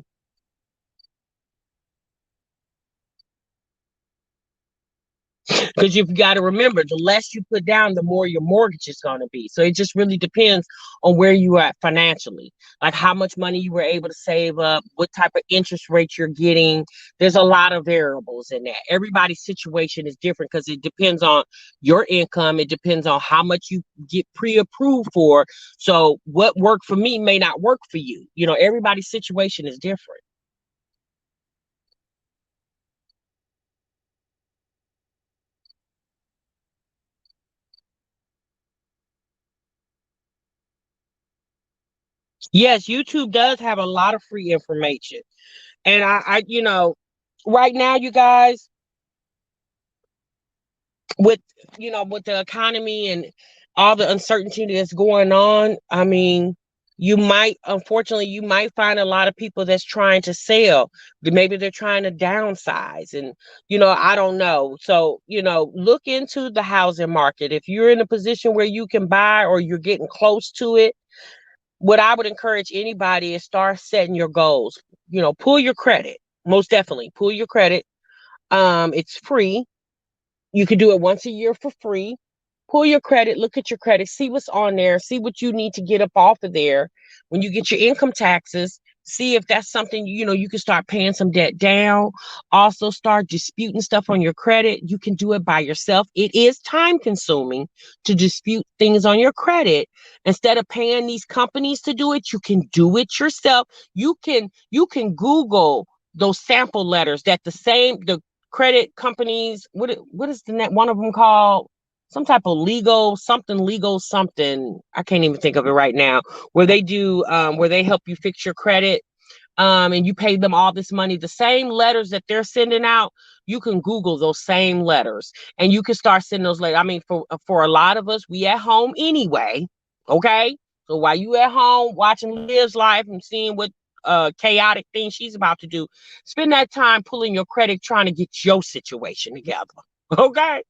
Because you've got to remember, the less you put down, the more your mortgage is going to be. So it just really depends on where you are at financially, like how much money you were able to save up, what type of interest rate you're getting. There's a lot of variables in that. Everybody's situation is different because it depends on your income. It depends on how much you get pre-approved for. So what worked for me may not work for you. Everybody's situation is different. Yes, YouTube does have a lot of free information. And right now, you guys, with with the economy and all the uncertainty that's going on, I mean, unfortunately, you might find a lot of people that's trying to sell. Maybe they're trying to downsize, and I don't know. So, look into the housing market. If you're in a position where you can buy or you're getting close to it, what I would encourage anybody is start setting your goals. Pull your credit. Most definitely, pull your credit. It's free. You can do it once a year for free. Pull your credit, look at your credit, see what's on there, see what you need to get up off of there. When you get your income taxes, see if that's something you can start paying some debt down. Also start disputing stuff on your credit. You can do it by yourself. It is time consuming to dispute things on your credit. Instead of paying these companies to do it, you can do it yourself. You can Google those sample letters that the credit companies, what is the net one of them called? Some type of legal something. I can't even think of it right now. Where they help you fix your credit, and you pay them all this money. The same letters that they're sending out, you can Google those same letters, and you can start sending those letters. I mean, for a lot of us, we at home anyway. Okay, so while you at home watching Liv's life and seeing what chaotic thing she's about to do, spend that time pulling your credit, trying to get your situation together. Okay.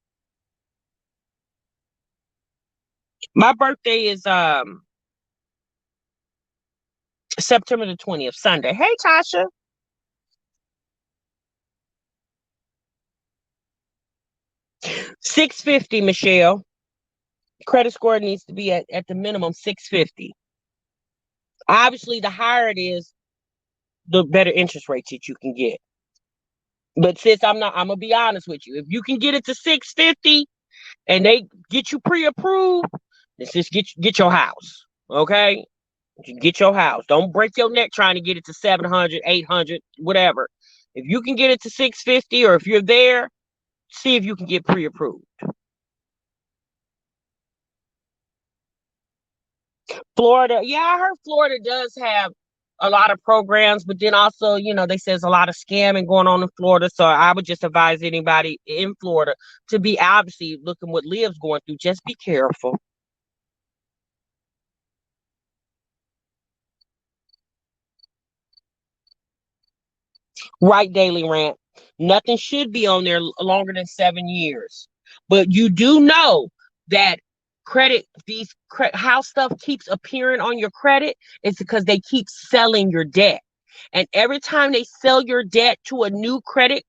My birthday is September the 20th, Sunday. Hey, Tasha. 650, Michelle. Credit score needs to be at the minimum 650. Obviously, the higher it is, the better interest rates that you can get. But sis, I'm gonna be honest with you. If you can get it to 650 and they get you pre-approved, let's just get your house. Okay? Get your house. Don't break your neck trying to get it to 700, 800, whatever. If you can get it to 650, or if you're there, see if you can get pre-approved. Florida, yeah, I heard Florida does have a lot of programs, but then also, they say there's a lot of scamming going on in Florida. So I would just advise anybody in Florida to be obviously looking what Liv's going through. Just be careful. Right, Daily Rant. Nothing should be on there longer than 7 years. But you do know that how stuff keeps appearing on your credit is because they keep selling your debt. And every time they sell your debt to a new credit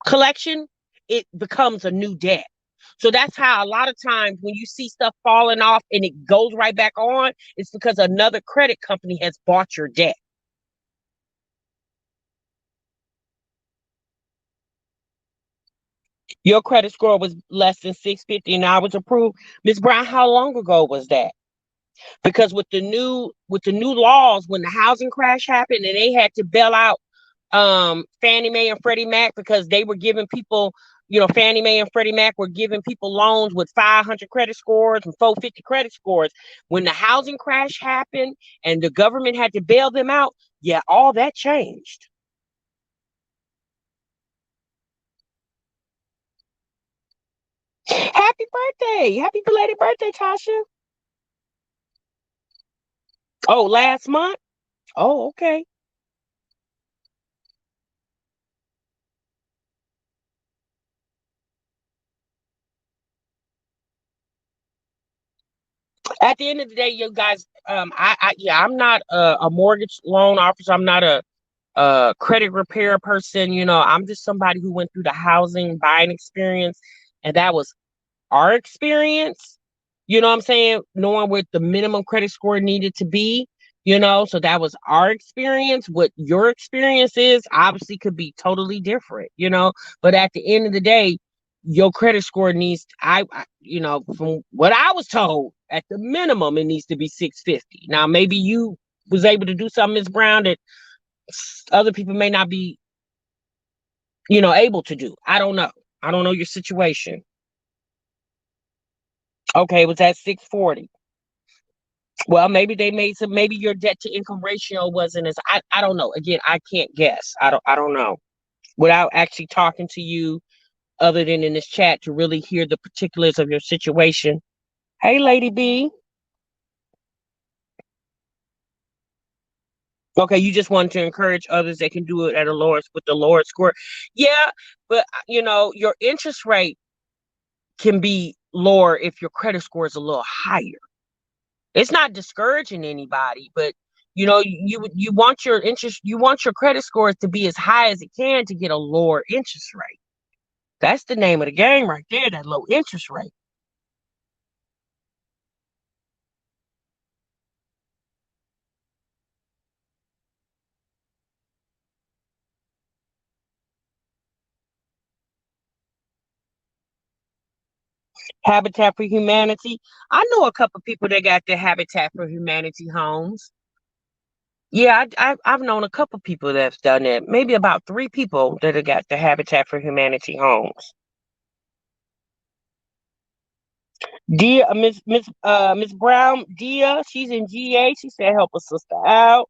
collection, it becomes a new debt. So that's how a lot of times when you see stuff falling off and it goes right back on, it's because another credit company has bought your debt. Your credit score was less than 650 and I was approved. Miss Brown, how long ago was that? Because with the new laws, when the housing crash happened and they had to bail out Fannie Mae and Freddie Mac because they were giving people, Fannie Mae and Freddie Mac were giving people loans with 500 credit scores and 450 credit scores. When the housing crash happened and the government had to bail them out, yeah, all that changed. Happy birthday. Happy belated birthday, Tasha. Oh, last month? Oh, okay. At the end of the day, you guys, yeah, I'm not a mortgage loan officer. I'm not a credit repair person. I'm just somebody who went through the housing buying experience, and that was our experience. You know what I'm saying? Knowing what the minimum credit score needed to be, so that was our experience. What your experience is obviously could be totally different. But at the end of the day, your credit score needs, from what I was told, at the minimum, it needs to be 650. Now, maybe you was able to do something, Ms. Brown, that other people may not be, able to do. I don't know. I don't know your situation. Okay, it was at 640. Well, maybe they made some. Maybe your debt to income ratio wasn't as. I don't know. Again, I can't guess. I don't know. Without actually talking to you, other than in this chat, to really hear the particulars of your situation. Hey, Lady B. Okay, you just want to encourage others that can do it at a lower with the lower score. Yeah, but your interest rate can be lower if your credit score is a little higher. It's not discouraging anybody, but you want your interest, you want your credit scores to be as high as it can to get a lower interest rate. That's the name of the game right there, that low interest rate. Habitat for Humanity. I know a couple people that got the Habitat for Humanity homes. Yeah, I've known a couple people that's done that. Maybe about 3 people that have got the Habitat for Humanity homes. Dia, Miss Brown, Dia, she's in GA. She said, "Help a sister out."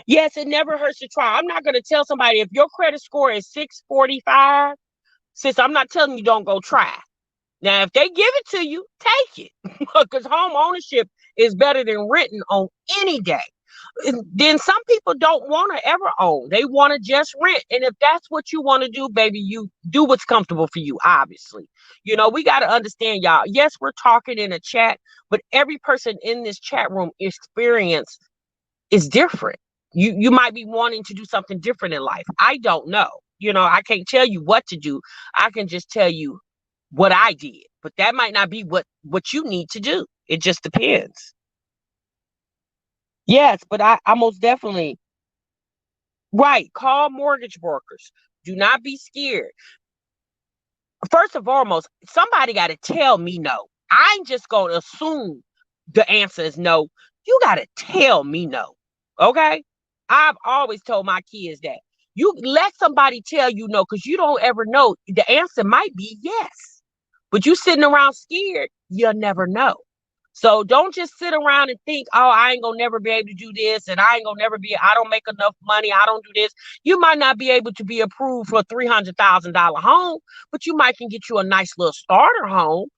Yes, it never hurts to try. I'm not going to tell somebody if your credit score is 645, sis, I'm not telling you don't go try. Now, if they give it to you, take it, because home ownership is better than renting on any day. Then some people don't want to ever own. They want to just rent. And if that's what you want to do, baby, you do what's comfortable for you, obviously. We got to understand, y'all. Yes, we're talking in a chat, but every person in this chat room experience is different. You might be wanting to do something different in life. I don't know. I can't tell you what to do. I can just tell you what I did. But that might not be what you need to do. It just depends. Yes, but I most definitely, right. Call mortgage brokers. Do not be scared. First and foremost, somebody got to tell me no. I ain't just going to assume the answer is no. You got to tell me no. Okay? I've always told my kids that. You let somebody tell you no, because you don't ever know. The answer might be yes. But you sitting around scared, you'll never know. So don't just sit around and think, oh, I ain't gonna never be able to do this, and I don't make enough money, I don't do this. You might not be able to be approved for a $300,000 home, but you might can get you a nice little starter home.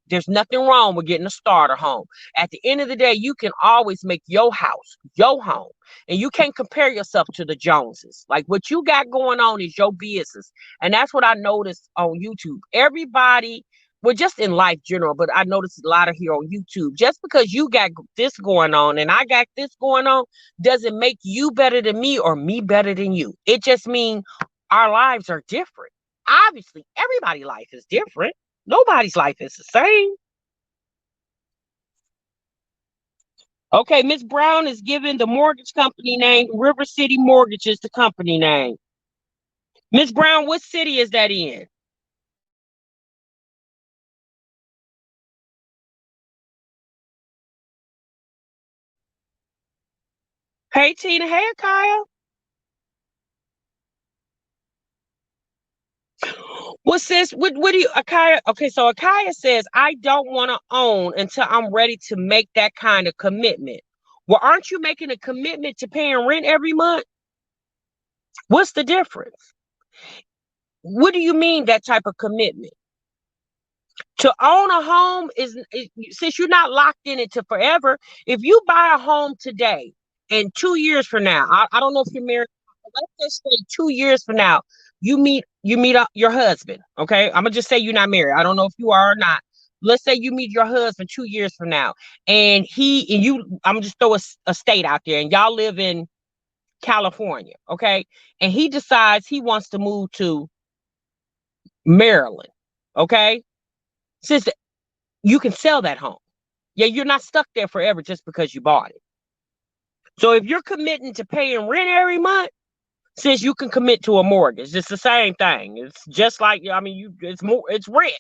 There's nothing wrong with getting a starter home. At the end of the day, you can always make your house, your home. And you can't compare yourself to the Joneses. Like, what you got going on is your business. And that's what I noticed on YouTube. Everybody, well, just in life general, but I noticed a lot of here on YouTube. Just because you got this going on and I got this going on doesn't make you better than me or me better than you. It just means our lives are different. Obviously, everybody's life is different. Nobody's life is the same. Okay, Miss Brown is giving the mortgage company name. River City Mortgage is the company name. Miss Brown, what city is that in? Hey, Tina. Hey, Kyle. What says what do you Akaya? Okay, so Akaya says, I don't want to own until I'm ready to make that kind of commitment. Well, aren't you making a commitment to paying rent every month? What's the difference? What do you mean that type of commitment? To own a home is since you're not locked in it to forever. If you buy a home today and 2 years from now, I don't know if you're married, let's just say 2 years from now, you meet your husband. Okay, I'm gonna just say you're not married. I don't know if you are or not. Let's say you meet your husband 2 years from now, and he and you. I'm gonna just throw a state out there, and y'all live in California, okay? And he decides he wants to move to Maryland, okay? Since you can sell that home. Yeah, you're not stuck there forever just because you bought it. So if you're committing to paying rent every month, since you can commit to a mortgage, it's the same thing. It's just like, I mean, it's more, it's rent.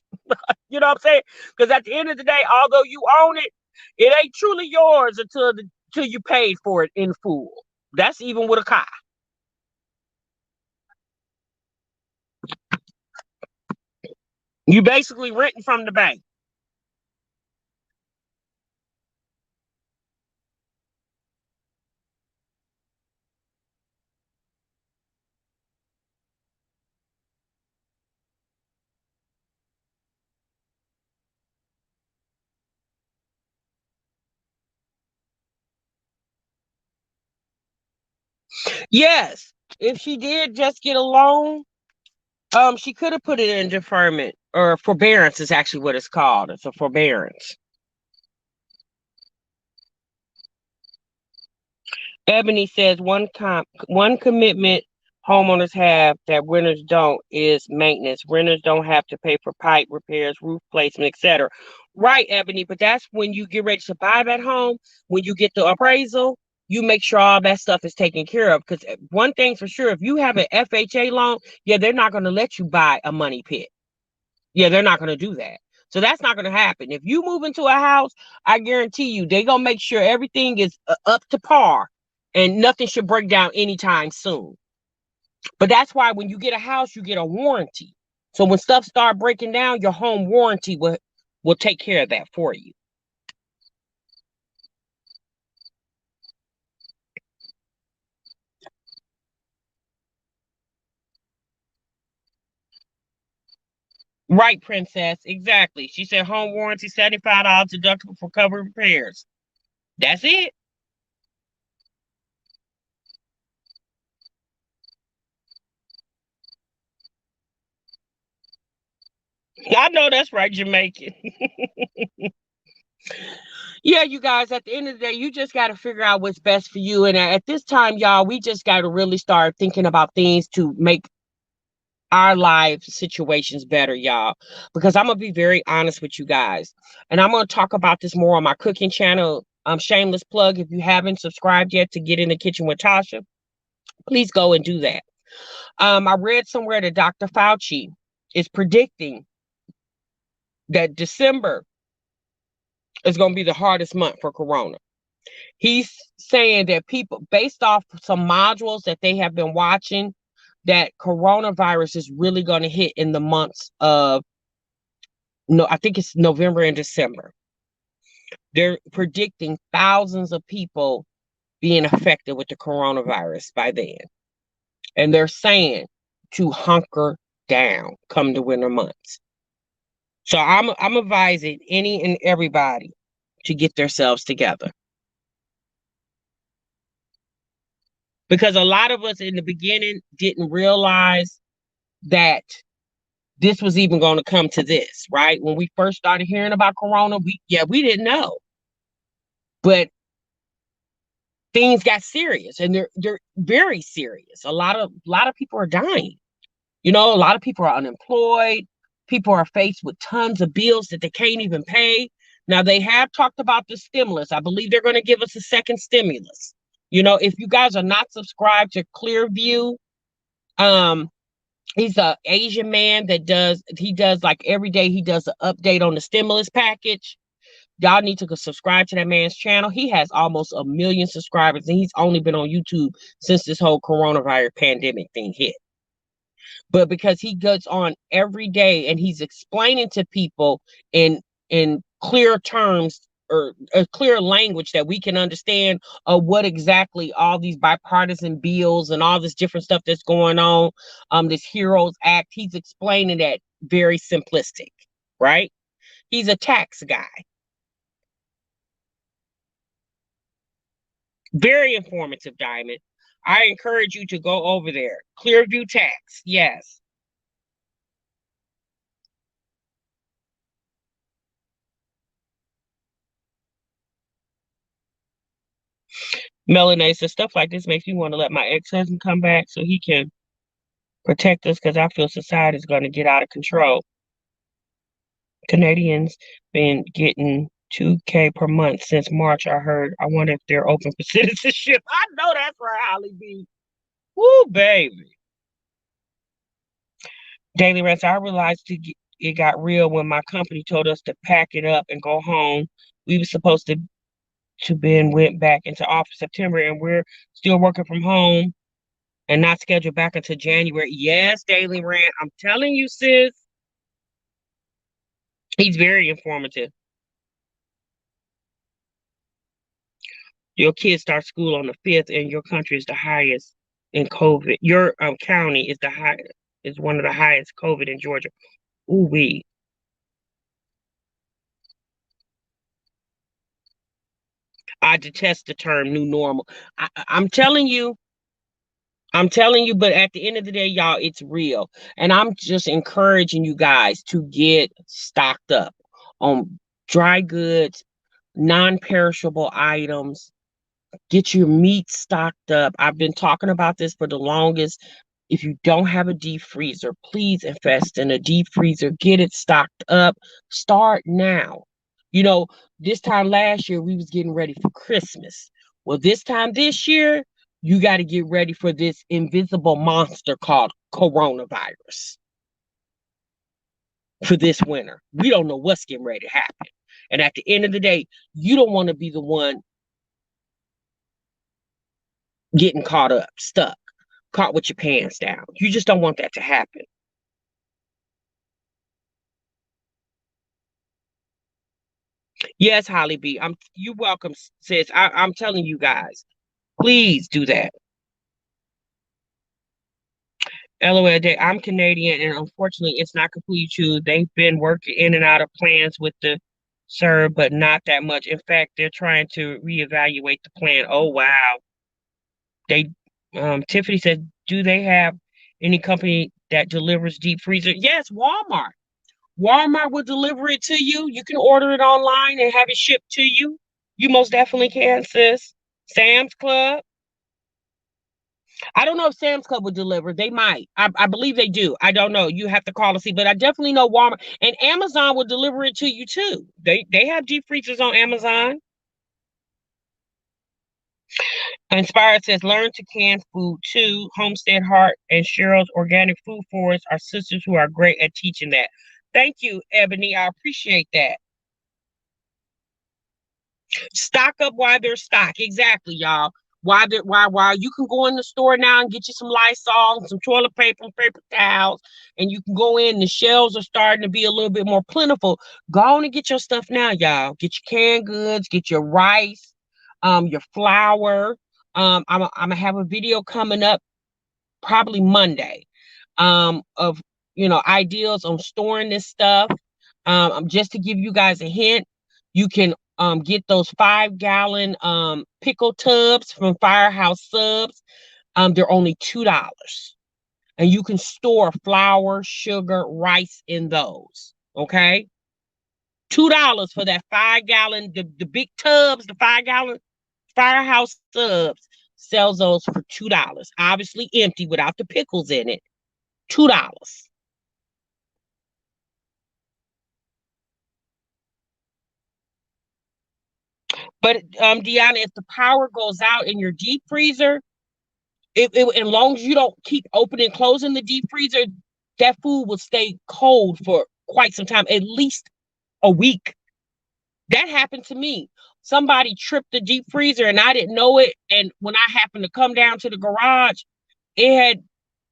You know what I'm saying? Because at the end of the day, although you own it, it ain't truly yours until you paid for it in full. That's even with a car. You basically renting from the bank. Yes, if she did just get a loan, she could have put it in deferment or forbearance is actually what it's called. It's a forbearance. Ebony says one commitment homeowners have that renters don't is maintenance. Renters don't have to pay for pipe repairs, roof placement, etc. Right, Ebony, but that's when you get ready to buy that home, when you get the appraisal, you make sure all that stuff is taken care of. Because one thing's for sure, if you have an FHA loan, yeah, they're not going to let you buy a money pit. Yeah, they're not going to do that. So that's not going to happen. If you move into a house, I guarantee you they're going to make sure everything is up to par and nothing should break down anytime soon. But that's why when you get a house, you get a warranty. So when stuff start breaking down, your home warranty will take care of that for you. Right, princess. Exactly. She said home warranty $75 deductible for covered repairs. That's it. I know that's right, Jamaican. Yeah, you guys, at the end of the day, you just got to figure out what's best for you. And at this time, y'all, we just got to really start thinking about things to make our life situations better, y'all. Because I'm going to be very honest with you guys. And I'm going to talk about this more on my cooking channel. Shameless plug. If you haven't subscribed yet to Get in the Kitchen with Tasha, please go and do that. I read somewhere that Dr. Fauci is predicting that December is going to be the hardest month for Corona. He's saying that people, based off some modules that they have been watching, that coronavirus is really going to hit in the months of no, I think it's November and December. They're predicting thousands of people being affected with the coronavirus by then. And they're saying to hunker down come the winter months. So I'm advising any and everybody to get themselves together. Because a lot of us in the beginning didn't realize that this was even going to come to this, right? When we first started hearing about corona, we didn't know. But things got serious and they're very serious. A lot of people are dying. You know, a lot of people are unemployed. People are faced with tons of bills that they can't even pay. Now they have talked about the stimulus. I believe they're going to give us a second stimulus. You know, if you guys are not subscribed to Clearview, um, he's a Asian man that does like every day he does an update on the stimulus package. Y'all need to go subscribe to that man's channel. He has almost 1 million subscribers, and he's only been on YouTube since this whole coronavirus pandemic thing hit. But because he gets on every day and he's explaining to people in clear terms or a clear language that we can understand what exactly all these bipartisan bills and all this different stuff that's going on, this Heroes Act, he's explaining that very simplistic, right? He's a tax guy. Very informative, Diamond. I encourage you to go over there. Clearview Tax. Yes. Melanae says stuff like this makes me want to let my ex-husband come back so he can protect us because I feel society is going to get out of control. Canadians been getting 2K per month since March, I heard. I wonder if they're open for citizenship. I know that's right, Holly B. Woo, baby. Daily Rest, I realized it got real when my company told us to pack it up and go home. We were supposed to been went back into office September and we're still working from home and not scheduled back until January. Yes, Daily Rant. I'm telling you, sis. He's very informative. Your kids start school on the 5th, and your country is the highest in COVID. Your county is is one of the highest COVID in Georgia. Ooh wee. I detest the term new normal. I'm telling you, but at the end of the day, y'all, it's real. And I'm just encouraging you guys to get stocked up on dry goods, non-perishable items. Get your meat stocked up. I've been talking about this for the longest. If you don't have a deep freezer, please invest in a deep freezer. Get it stocked up. Start now. You know, this time last year we was getting ready for Christmas. Well, this time this year, you got to get ready for this invisible monster called coronavirus for this winter. We don't know what's getting ready to happen. And at the end of the day, you don't want to be the one getting caught up, stuck, caught with your pants down. You just don't want that to happen. Yes, Holly B. You welcome, sis. I'm telling you guys, please do that. LOL day. I'm Canadian and unfortunately it's not completely true. They've been working in and out of plans with the sir, but not that much. In fact, they're trying to reevaluate the plan. Oh wow. They Tiffany said, do they have any company that delivers deep freezer? Yes, Walmart. Walmart will deliver it to you. You can order it online and have it shipped to you. You most definitely can, sis. Sam's Club. I don't know if Sam's Club would deliver. They might. I believe they do. I don't know. You have to call to see, but I definitely know Walmart and Amazon will deliver it to you too. They have deep freezers on Amazon. Inspired says, learn to can food too. Homestead Heart and Cheryl's Organic Food Forest are sisters who are great at teaching that. Thank you, Ebony. I appreciate that. Stock up while there's stock. Exactly, y'all. While you can go in the store now and get you some Lysol, some toilet paper, and paper towels, and you can go in. The shelves are starting to be a little bit more plentiful. Go on and get your stuff now, y'all. Get your canned goods, get your rice, your flour. I'm gonna have a video coming up probably Monday, of ideas on storing this stuff. Just to give you guys a hint, you can get those 5-gallon pickle tubs from Firehouse Subs. They're only $2. And you can store flour, sugar, rice in those. Okay. $2 for that 5-gallon, the big tubs, the 5-gallon Firehouse Subs sells those for $2. Obviously empty without the pickles in it. $2. But Deanna, if the power goes out in your deep freezer, as long as you don't keep opening and closing the deep freezer, that food will stay cold for quite some time, at least a week. That happened to me. Somebody tripped the deep freezer and I didn't know it. And when I happened to come down to the garage, it had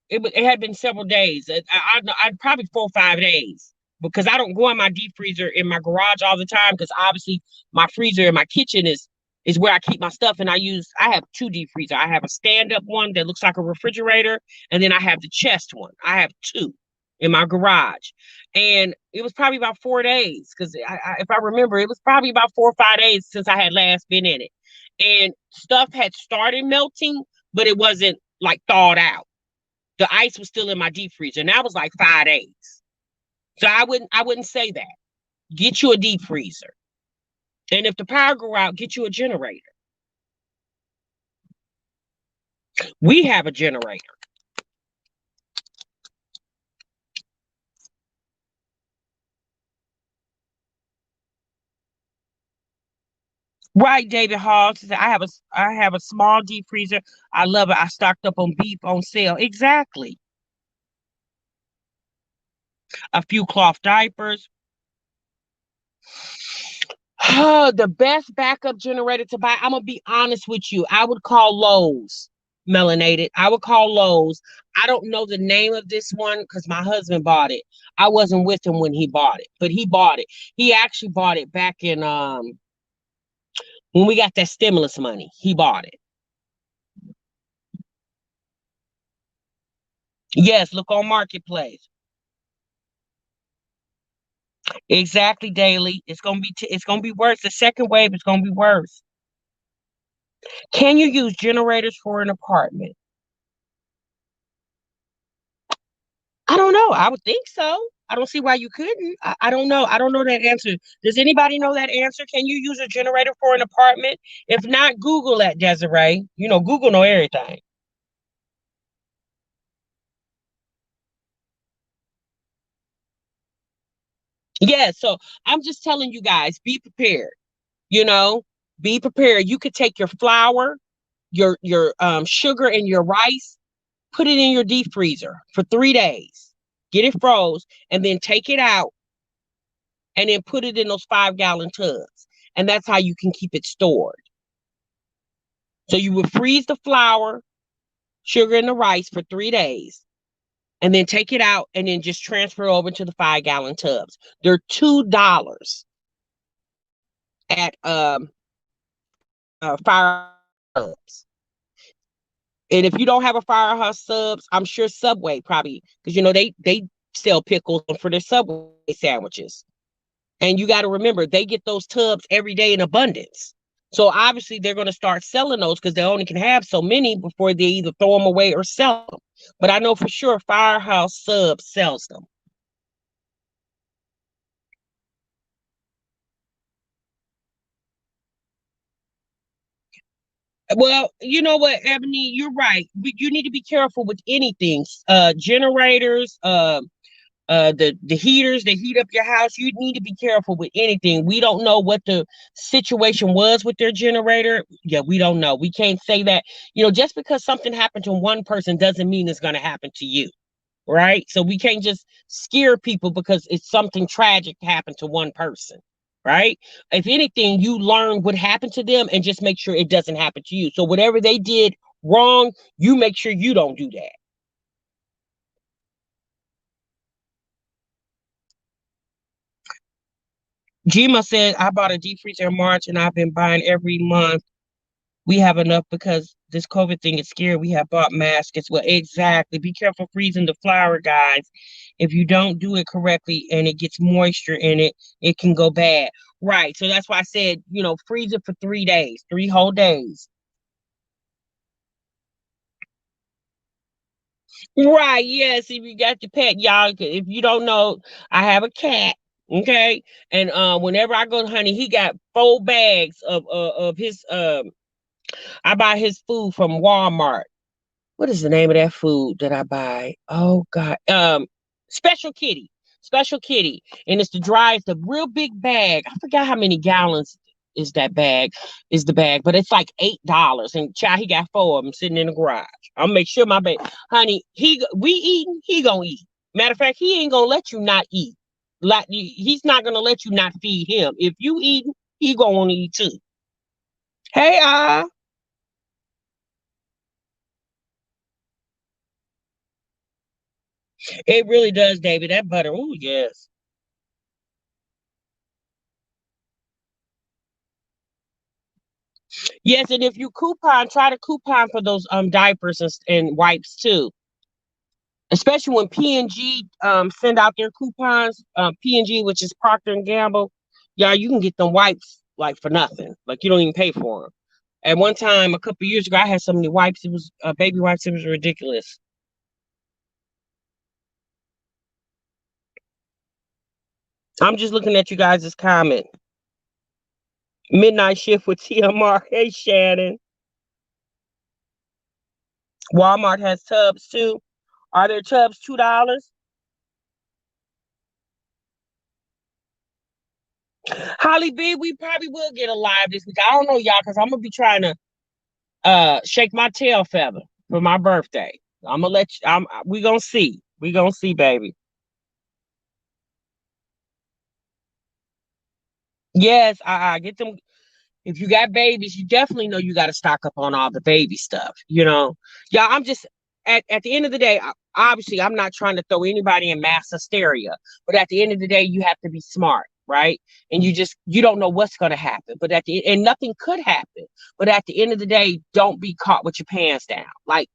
it had been several days. I'd probably 4 or 5 days because I don't go in my deep freezer in my garage all the time because obviously my freezer in my kitchen is where I keep my stuff. And I have two deep freezer. I have a stand up one that looks like a refrigerator, and then I have the chest one. I have two in my garage, and it was probably about 4 days because if I remember, it was probably about 4 or 5 days since I had last been in it, and stuff had started melting, but it wasn't like thawed out. The ice was still in my deep freezer, and that was like 5 days. So I wouldn't say that. Get you a deep freezer. And if the power go out, get you a generator. We have a generator. Right, David Hall said, I have a small deep freezer. I love it. I stocked up on beef on sale. Exactly. A few cloth diapers. The best backup generator to buy. I'm gonna be honest with you. I would call Lowe's. Melanated. I would call Lowe's. I don't know the name of this one because my husband bought it. I wasn't with him when he bought it, but he bought it. He actually bought it back in when we got that stimulus money. He bought it. Yes, look on Marketplace. Exactly, Daily. It's gonna be worse. The second wave is gonna be worse. Can you use generators for an apartment? I don't know. I would think so. I don't see why you couldn't. I don't know. I don't know that answer. Does anybody know that answer? Can you use a generator for an apartment? If not, Google that, Desiree. Google know everything. Yeah, so I'm just telling you guys, be prepared. You know, be prepared. You could take your flour, your sugar, and your rice, put it in your deep freezer for 3 days. Get it froze, and then take it out and then put it in those 5-gallon tubs. And that's how you can keep it stored. So you would freeze the flour, sugar, and the rice for 3 days, and then take it out and then just transfer it over to the 5-gallon tubs. They're $2 at fire subs. And if you don't have a firehouse subs, I'm sure Subway probably, because they sell pickles for their Subway sandwiches. And you got to remember, they get those tubs every day in abundance. So obviously they're going to start selling those because they only can have so many before they either throw them away or sell them. But I know for sure Firehouse Subs sells them. Well, you know what, Ebony, you're right. You need to be careful with anything. Generators, the heaters that heat up your house. You need to be careful with anything. We don't know what the situation was with their generator. Yeah, we don't know. We can't say that. Just because something happened to one person doesn't mean it's going to happen to you, right? So we can't just scare people because it's something tragic happened to one person, right? If anything, you learn what happened to them and just make sure it doesn't happen to you. So whatever they did wrong, you make sure you don't do that. Gma said, I bought a deep freezer in March and I've been buying every month. We have enough because this COVID thing is scary. We have bought masks as well. Exactly. Be careful freezing the flour, guys. If you don't do it correctly and it gets moisture in it, it can go bad. Right. So that's why I said, freeze it for 3 days, 3 whole days. Right. Yes. If you got your pet, y'all, if you don't know, I have a cat. Okay. And whenever I go to Honey, he got 4 bags of his I buy his food from Walmart. What is the name of that food that I buy? Oh God. Special Kitty. Special Kitty. And it's the dry, it's the real big bag. I forgot how many gallons is that bag, is the bag, but it's like $8. And child, he got 4 of them sitting in the garage. I'll make sure my baby, honey, we eating, he gonna eat. Matter of fact, he ain't gonna let you not eat. Like he's not gonna let you not feed him. If you eating, he gonna eat too. Hey, it really does, David. That butter. Oh, yes. Yes, and if you coupon, try to coupon for those diapers and wipes too. Especially when P&G send out their coupons. P&G, which is Procter and Gamble, yeah, you can get them wipes like for nothing. Like you don't even pay for them. At one time, a couple years ago, I had so many wipes. It was baby wipes. It was ridiculous. I'm just looking at you guys' comment. Midnight shift with TMR. Hey, Shannon. Walmart has tubs too. Are there tubs $2? Holly B, we probably will get a live this week. I don't know, y'all, because I'm gonna be trying to shake my tail feather for my birthday. I'm gonna let you. We gonna see. We gonna see, baby. Yes, I get them. If you got babies, you definitely know you got to stock up on all the baby stuff. Yeah. I'm just at the end of the day. Obviously, I'm not trying to throw anybody in mass hysteria, but at the end of the day, you have to be smart, right? And you don't know what's going to happen, but and nothing could happen. But at the end of the day, don't be caught with your pants down. Like,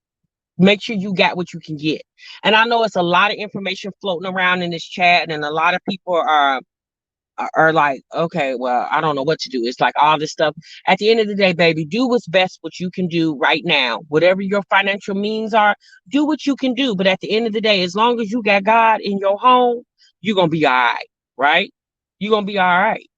make sure you got what you can get. And I know it's a lot of information floating around in this chat, and a lot of people are like, okay, well, I don't know what to do. It's like all this stuff. At the end of the day, baby, do what's best, what you can do right now. Whatever your financial means are, do what you can do. But at the end of the day, as long as you got God in your home, you're gonna be all right, right? You're gonna be all right.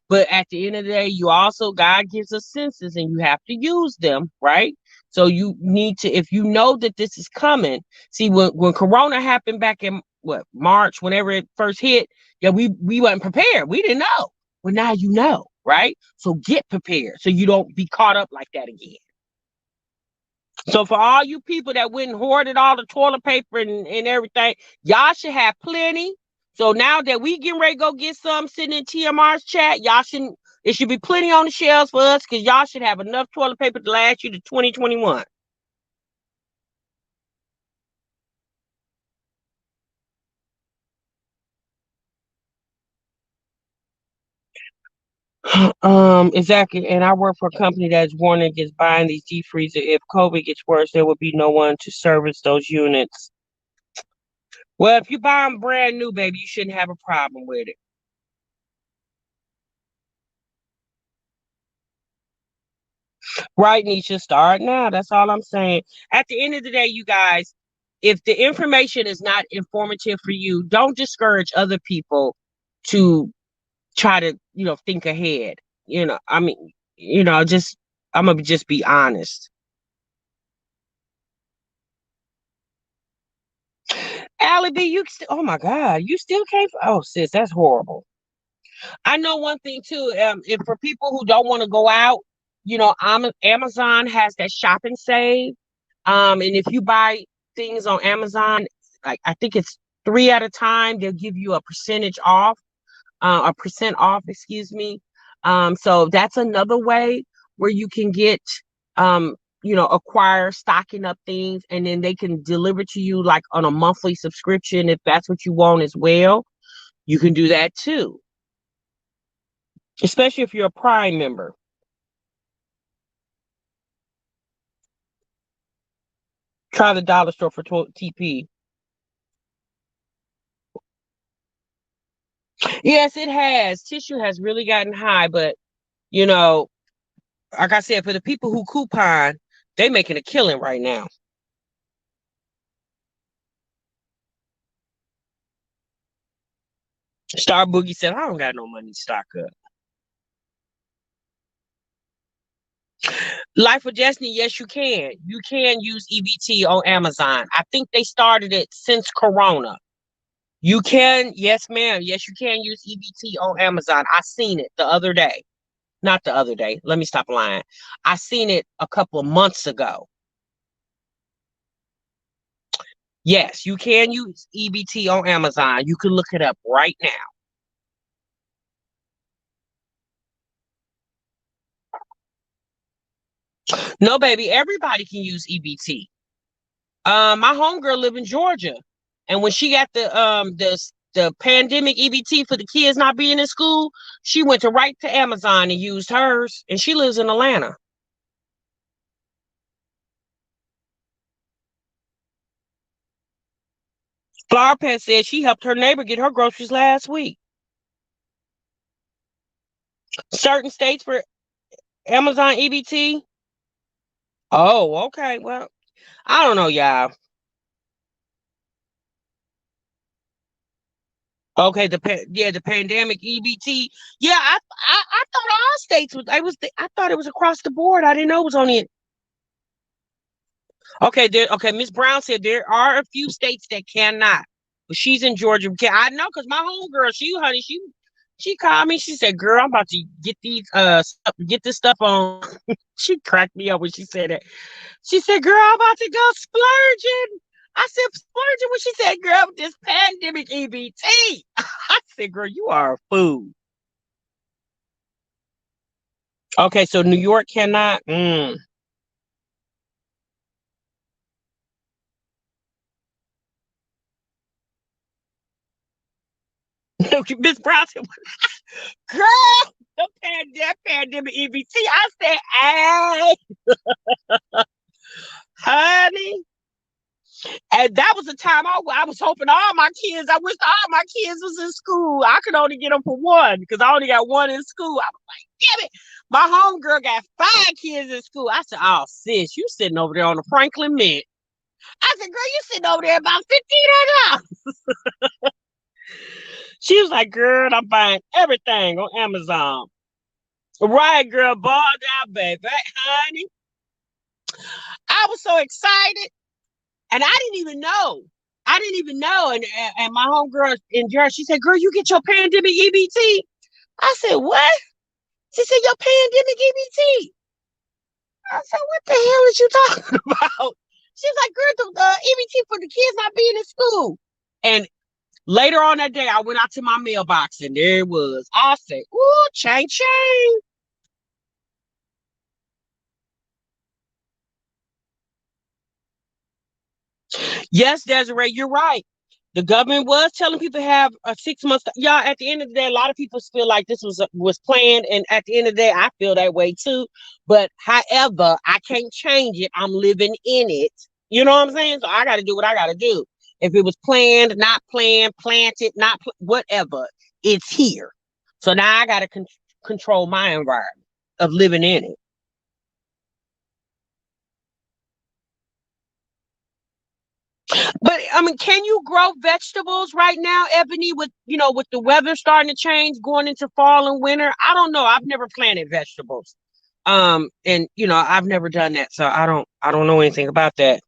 But at the end of the day, you also, God gives us senses and you have to use them, right? So you need to, if you know that this is coming, see, when Corona happened back in what, March, whenever it first hit, yeah, we weren't prepared. We didn't know. Well, now you know, right? So get prepared so you don't be caught up like that again. So for all you people that went and hoarded all the toilet paper and everything, y'all should have plenty. So now that we getting ready to go get some sitting in TMR's chat, y'all shouldn't. It should be plenty on the shelves for us because y'all should have enough toilet paper to last you to 2021. Exactly. And I work for a company that's warning against buying these deep freezer. If COVID gets worse, there will be no one to service those units. Well, if you buy them brand new, baby, you shouldn't have a problem with it. Right, Nisha, start now. That's all I'm saying. At the end of the day, you guys, if the information is not informative for you, don't discourage other people to try to, think ahead. I mean, just I'm gonna just be honest. Allie B, oh my God, you still can't. Oh, sis, that's horrible. I know one thing too. If for people who don't want to go out, Amazon has that shop and save. And if you buy things on Amazon, like I think it's three at a time, they'll give you a percentage off, a percent off, excuse me. So that's another way where you can get, acquire stocking up things, and then they can deliver to you like on a monthly subscription if that's what you want as well. You can do that too, especially if you're a Prime member. Try the dollar store for TP. Yes, it has. Tissue has really gotten high, but you know, like I said, for the people who coupon, they making a killing right now. Star Boogie said, I don't got no money to stock up. Life of Destiny, yes, you can. You can use EBT on Amazon. I think they started it since Corona. You can, yes, ma'am. Yes, you can use EBT on Amazon. I seen it the other day. Not the other day. Let me stop lying. I seen it a couple of months ago. Yes, you can use EBT on Amazon. You can look it up right now. No, baby, everybody can use EBT. My homegirl live in Georgia, and when she got the pandemic EBT for the kids not being in school, she went to right to Amazon and used hers, and she lives in Atlanta. Flower Pet said she helped her neighbor get her groceries last week. Certain states for Amazon EBT. Oh, okay. Well, I don't know, y'all. Okay, the pandemic EBT. Yeah, I thought all states was I thought it was across the board. I didn't know it was only Okay, there. Okay, Miss Brown said there are a few states that cannot, but she's in Georgia. I know because my homegirl, honey, she called me. She said, "Girl, I'm about to get get this stuff on." She cracked me up when she said that. She said, "Girl, I'm about to go splurging." I said, "Splurging?" When she said, "Girl, with this pandemic EBT," I said, "Girl, you are a fool." Okay, so New York cannot. Miss Brown said, "Girl, that pandemic EBT." I said, "Hey, honey." And that was the time I was hoping all my kids, I wish all my kids was in school. I could only get them for one because I only got one in school. I was like, damn it. My homegirl got 5 kids in school. I said, oh, sis, you sitting over there on the Franklin Mint. I said, girl, you sitting over there about $1,500. She was like, girl, I'm buying everything on Amazon. Right, girl, ball down, baby. Honey, I was so excited. And I didn't even know. I didn't even know. And my homegirl in Georgia, she said, girl, you get your pandemic EBT. I said, what? She said, your pandemic EBT. I said, what the hell is you talking about? She's like, girl, the EBT for the kids not being in school. And later on that day, I went out to my mailbox and there it was. I said, ooh, chang chang. Yes, Desiree, you're right. The government was telling people to have a 6 months. Y'all, at the end of the day, a lot of people feel like this was planned, and at the end of the day, I feel that way too. But however, I can't change it. I'm living in it. You know what I'm saying? So I got to do what I got to do. If it was planned, not planned, planted, not whatever, it's here. So now I got to control my environment of living in it. But I mean, can you grow vegetables right now, Ebony, with with the weather starting to change going into fall and winter? I don't know. I've never planted vegetables. And I've never done that, so I don't know anything about that.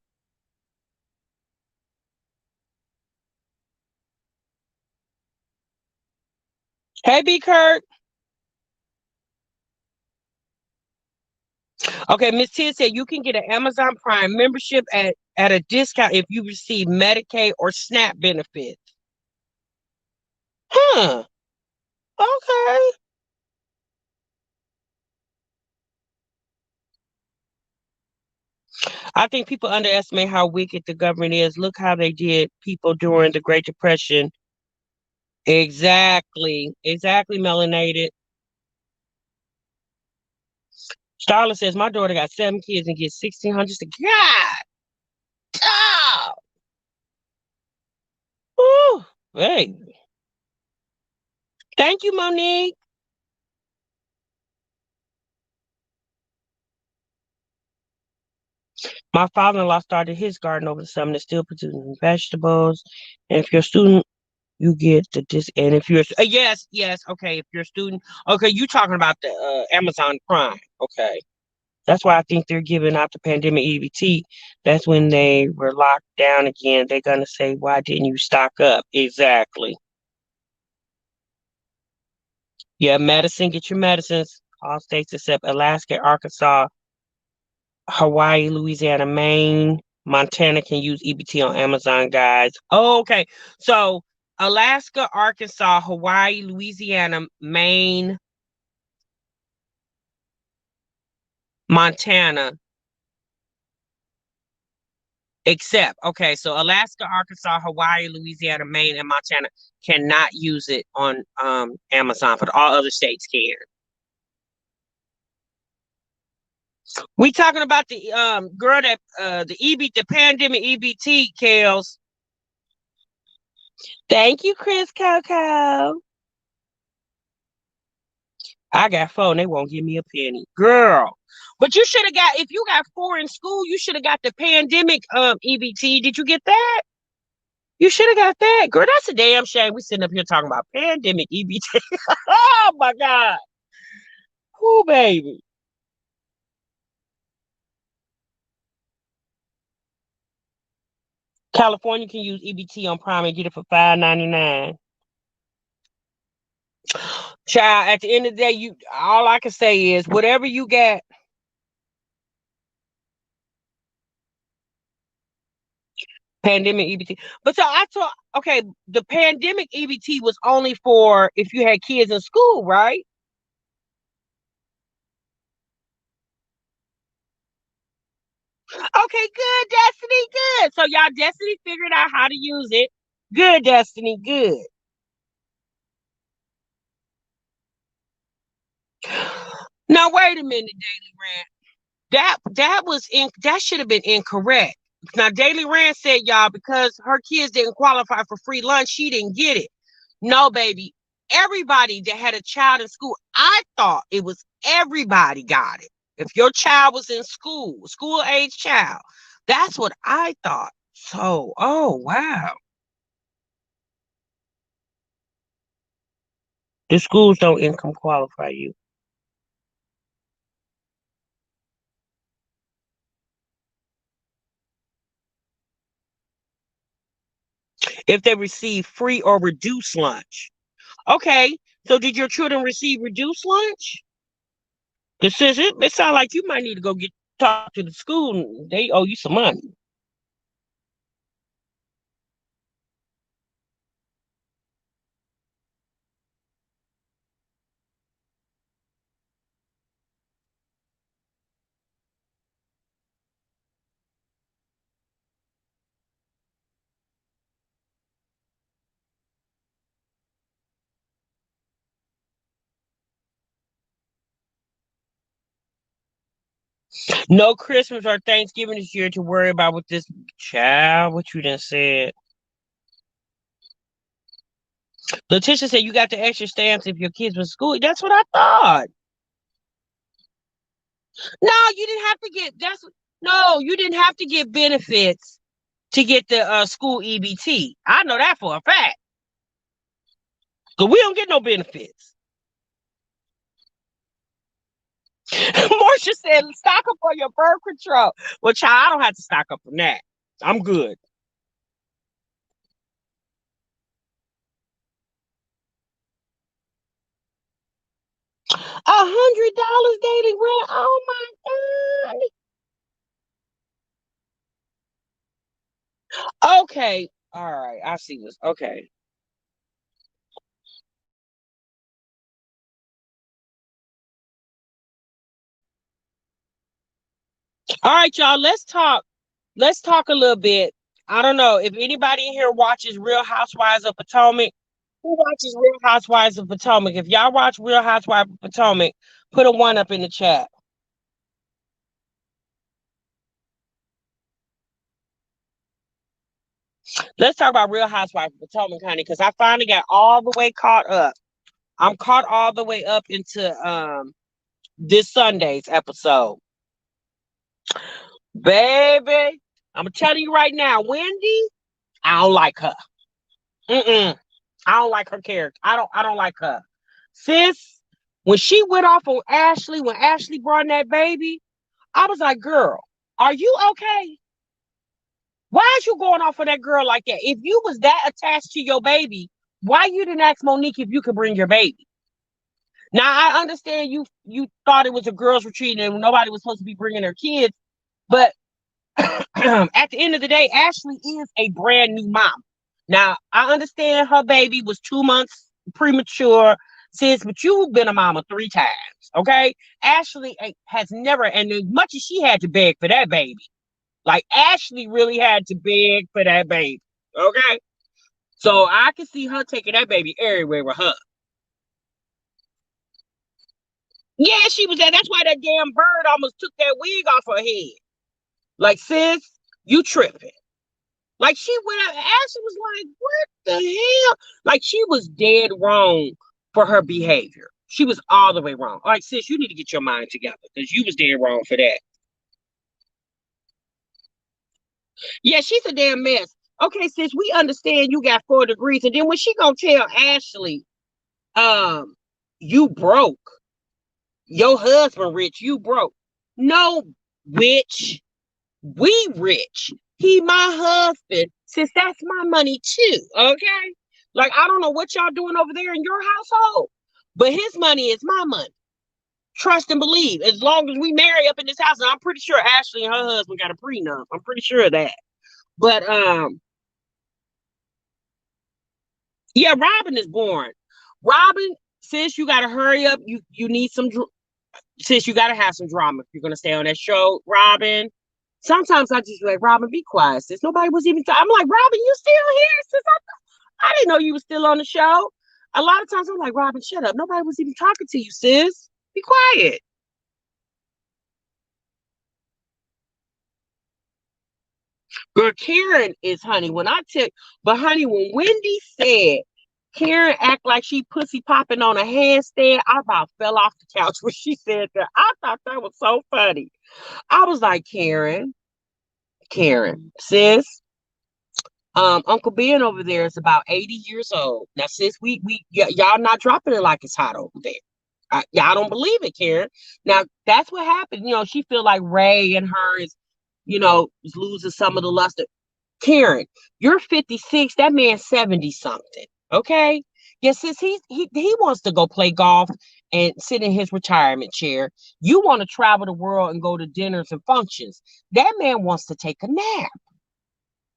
Hey B Kurt. Okay, Miss Tia said you can get an Amazon Prime membership at a discount if you receive Medicaid or SNAP benefits. Huh. Okay. I think people underestimate how wicked the government is. Look how they did people during the Great Depression. Exactly. Exactly, melanated. Starla says my daughter got 7 kids and gets 1,600. God. Oh, whew, hey. Thank you, Monique. My father-in-law started his garden over the summer that's still producing vegetables. And if you're a student, you get the dis. And if you're yes, yes, okay. If you're a student, okay, you talking about the Amazon Prime, okay? That's why I think they're giving out the pandemic EBT. That's when they were locked down again. They're gonna say, "Why didn't you stock up?" Exactly. Yeah, medicine. Get your medicines. All states except Alaska, Arkansas, Hawaii, Louisiana, Maine, Montana can use EBT on Amazon, guys. Oh, okay. So Alaska, Arkansas, Hawaii, Louisiana, Maine, Montana, except okay. So Alaska, Arkansas, Hawaii, Louisiana, Maine, and Montana cannot use it on Amazon, but all other states can. We talking about the girl that the pandemic EBT, Kels. Thank you, Chris Coco. I got 4 and they won't give me a penny. Girl. But you should have got, if you got 4 in school, you should have got the pandemic EBT. Did you get that? You should have got that. Girl, that's a damn shame. We sitting up here talking about pandemic EBT. Oh my God. Oh baby. California can use EBT on Prime and get it for $5.99. Child, at the end of the day, all I can say is whatever you get. Pandemic EBT. But so I thought, okay, the pandemic EBT was only for if you had kids in school, right? Okay, good, Destiny, good. So y'all Destiny figured out how to use it. Good, Destiny, good. Now wait a minute, Daily Rant. That should have been incorrect. Now Daily Rand said, y'all, because her kids didn't qualify for free lunch, she didn't get it. No, baby. Everybody that had a child in school, I thought it was everybody got it. If your child was in school age child, that's what I thought. So, oh wow. The schools don't income qualify you. If they receive free or reduced lunch. Okay, so did your children receive reduced lunch? Because it sounds like you might need to go talk to the school. They owe you some money. No Christmas or Thanksgiving this year to worry about with this child. What you done said. Letitia said you got the extra stamps if your kids were in school. That's what I thought. No, you didn't have to get you didn't have to get benefits to get the school EBT. I know that for a fact. Because we don't get no benefits. Marcia said stock up on your birth control. Well, child, I don't have to stock up on that. I'm good. $100 daily rent. Oh my God. Okay. All right. I see this. Okay. All right, y'all. Let's talk a little bit. I don't know if anybody in here watches Real Housewives of Potomac. Who watches Real Housewives of Potomac? If y'all watch Real Housewives of Potomac, put a one up in the chat. Let's talk about Real Housewives of Potomac, honey, because I finally got all the way caught up. I'm caught all the way up into this Sunday's episode. Baby, I'm telling you right now, Wendy, I don't like her. Mm-mm. I don't like her character. I don't like her. Sis, when she went off on Ashley, when Ashley brought in that baby, I was like, girl, are you okay? Why is you going off for that girl like that? If you was that attached to your baby, why you didn't ask Monique if you could bring your baby? Now I understand you thought it was a girls' retreat and nobody was supposed to be bringing their kids, but at the end of the day, Ashley is a brand new mom. Now I understand her baby was 2 months premature, sis, but you've been a mama 3 times, okay? Ashley has never, and as much as she had to beg for that baby, like Ashley really had to beg for that baby, okay? So I can see her taking that baby everywhere with her. Yeah, she was there. That's why that damn bird almost took that wig off her head. Like, sis, you tripping. Like, she went out, Ashley was like, what the hell? Like, she was dead wrong for her behavior. She was all the way wrong. All right, sis, you need to get your mind together because you was dead wrong for that. Yeah, she's a damn mess. Okay, sis, we understand you got 4 degrees. And then when she gonna tell Ashley, um, you broke. Your husband rich, you broke. No, bitch. We rich. He my husband. Since that's my money too, okay? Like, I don't know what y'all doing over there in your household, but his money is my money. Trust and believe. As long as we marry up in this house, and I'm pretty sure Ashley and her husband got a prenup. I'm pretty sure of that. But yeah, Robin is boring. Robin, sis, you gotta hurry up. You need some sis, you gotta have some drama if you're gonna stay on that show, Robin. Sometimes I just be like, Robin, be quiet, sis. Nobody was even I'm like, Robin, you still here, sis? I didn't know you were still on the show. A lot of times I'm like, Robin, shut up. Nobody was even talking to you, sis. Be quiet. Girl, Karen is honey. When I tell, but honey, when Wendy said Karen act like she pussy popping on a handstand, I about fell off the couch when she said that. I thought that was so funny. I was like, Karen, sis, Uncle Ben over there is about 80 years old. Now, sis, y'all not dropping it like it's hot over there. Y'all don't believe it, Karen. Now, that's what happened. She feel like Ray and her is losing some of the luster. Karen, you're 56. That man's 70 something. Okay. Yes, sis, he wants to go play golf and sit in his retirement chair. You want to travel the world and go to dinners and functions. That man wants to take a nap.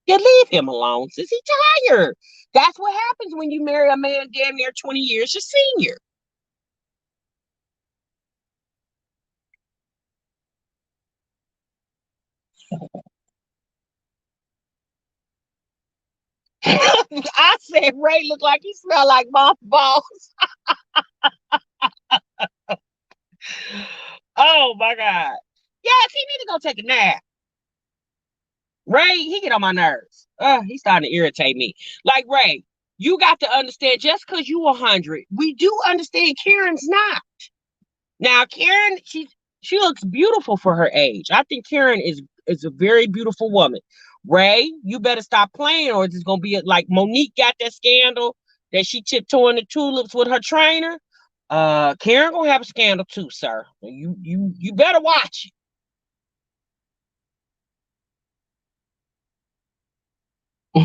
Yeah, leave him alone, sis. He tired. That's what happens when you marry a man damn near 20 years your senior. I said Ray looked like he smelled like mothballs. Oh my God. Yes, he need to go take a nap. Ray, he get on my nerves. He's starting to irritate me. Like, Ray, you got to understand, just because you 100, we do understand Karen's not. Now, Karen, she looks beautiful for her age. I think Karen is a very beautiful woman. Ray, you better stop playing, or it's gonna be like Monique got that scandal that she tiptoeing the tulips with her trainer. Karen gonna have a scandal too, sir. You better watch it.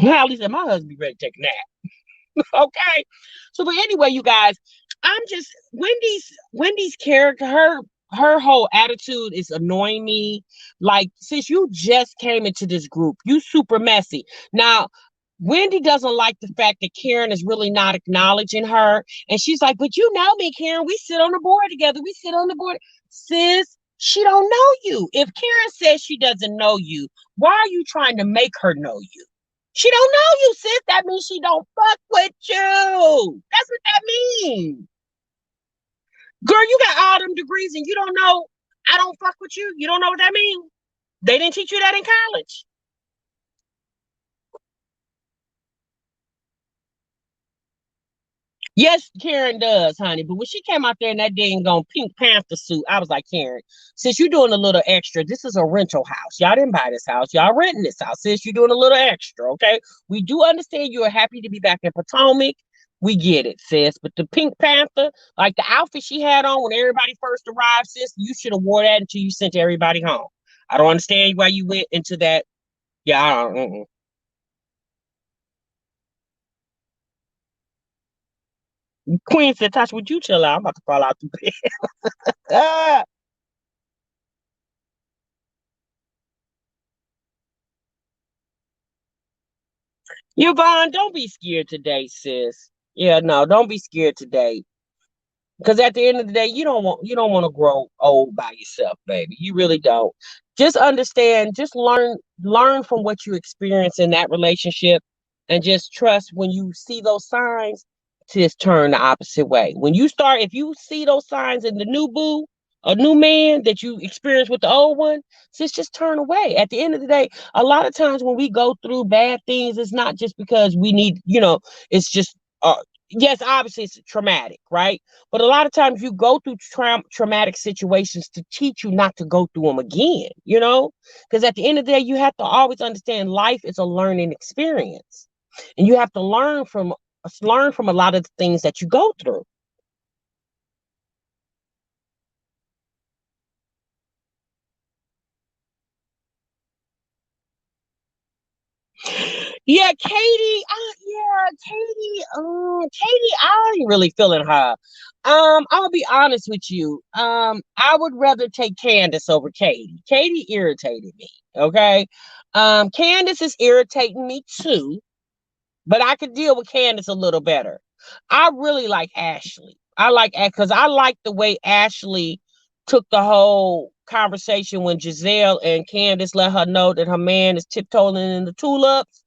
At least my husband be ready to take a nap. Okay. So, but anyway, you guys, I'm just Wendy's character, her whole attitude is annoying me. Like, since you just came into this group, you super messy. Now, Wendy doesn't like the fact that Karen is really not acknowledging her. And she's like, but you know me, Karen. We sit on the board together. We sit on the board. Sis, she don't know you. If Karen says she doesn't know you, why are you trying to make her know you? She don't know you, sis. That means she don't fuck with you. That's what that means. Girl, you got all them degrees and you don't know I don't fuck with you. You don't know what that means. They didn't teach you that in college. Yes, Karen does, honey. But when she came out there in that dang on Pink Panther suit, I was like, Karen, since you're doing a little extra, this is a rental house. Y'all didn't buy this house. Y'all renting this house. Since you're doing a little extra, okay? We do understand you are happy to be back in Potomac. We get it, sis. But the Pink Panther, like the outfit she had on when everybody first arrived, sis, you should have wore that until you sent everybody home. I don't understand why you went into that. Yeah, I don't. Queen said, Tasha, would you chill out? I'm about to fall out the bed. Yvonne, don't be scared today, sis. Yeah, no, don't be scared today. Because at the end of the day, you don't want to grow old by yourself, baby. You really don't. Just understand, just learn from what you experience in that relationship, and just trust when you see those signs, to just turn the opposite way. If you see those signs in the new boo, a new man that you experience with the old one, just turn away. At the end of the day, a lot of times when we go through bad things, it's not just because we need, it's just yes, obviously it's traumatic, right? But a lot of times you go through traumatic situations to teach you not to go through them again, Because at the end of the day, you have to always understand life is a learning experience. And you have to learn from a lot of the things that you go through. Yeah, Katie. Yeah, Katie. Katie, I ain't really feeling her. I'll be honest with you. I would rather take Candace over Katie. Katie irritated me. Okay. Candace is irritating me too, but I could deal with Candace a little better. I really like Ashley. Because I like the way Ashley took the whole conversation when Giselle and Candace let her know that her man is tiptoeing in the tulips.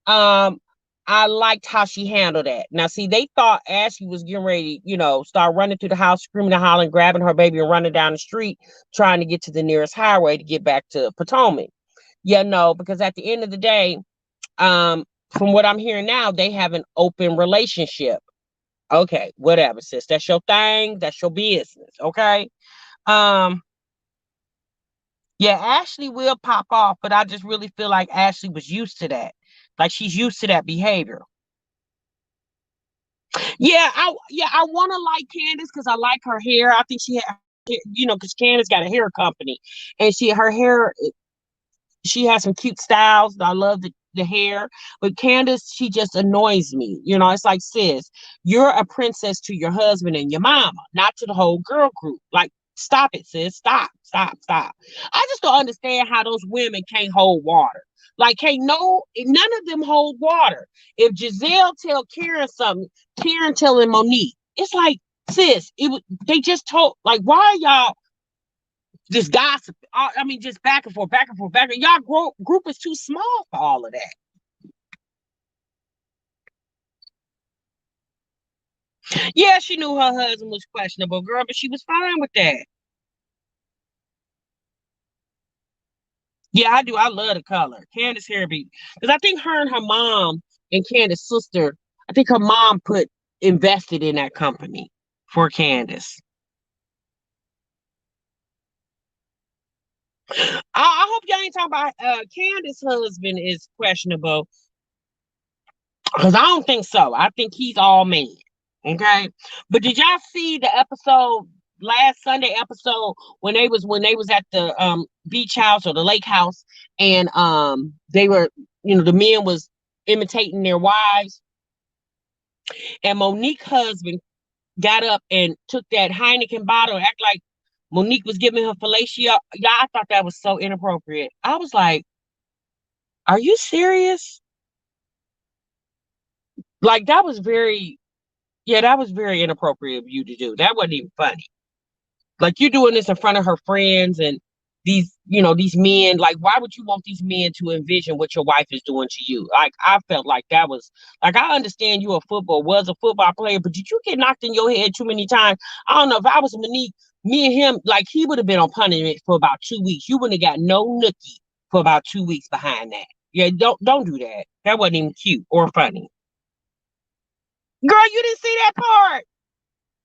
um, I liked how she handled that. Now, see, they thought Ashley was getting ready, start running through the house, screaming and hollering, grabbing her baby and running down the street, trying to get to the nearest highway to get back to Potomac. Yeah, no, because at the end of the day, from what I'm hearing now, they have an open relationship. Okay, whatever, sis. That's your thing. That's your business. Okay. Um, yeah, Ashley will pop off, but I just really feel like Ashley was used to that. Like she's used to that behavior. I want to like Candace because I like her hair. I think she had, because Candace got a hair company, and her hair, she has some cute styles. I love the hair, but Candace, she just annoys me. It's like, sis, you're a princess to your husband and your mama, not to the whole girl group. Like, stop it, sis. Stop, stop, stop. I just don't understand how those women can't hold water. Like, can't no, none of them hold water. If Giselle tell Karen something, Karen telling Monique, it's like, sis, they just told, like, why are y'all just gossip? I mean, just back and forth, back and forth, back and forth. Y'all group is too small for all of that. Yeah, she knew her husband was questionable, girl, but she was fine with that. Yeah, I do. I love the color. Candace hair be because I think her and her mom and Candace's sister, I think her mom put invested in that company for Candace. I hope y'all ain't talking about Candace's husband is questionable because I don't think so. I think he's all man. Okay. But did y'all see the episode last Sunday episode when they was at the beach house or the lake house, and they were, the men was imitating their wives, and Monique husband got up and took that Heineken bottle and act like Monique was giving her fellatio. Yeah, I thought that was so inappropriate. I was like, are you serious? Like, that was very, yeah, that was very inappropriate of you to do. That wasn't even funny. Like, you're doing this in front of her friends and these men. Like, why would you want these men to envision what your wife is doing to you? Like, I felt like that was like, I understand you was a football player, but did you get knocked in your head too many times? I don't know. If I was Monique, me and him, like, he would have been on punishment for about 2 weeks. You wouldn't have got no nookie for about 2 weeks behind that. Yeah, don't do that. That wasn't even cute or funny. Girl, you didn't see that part.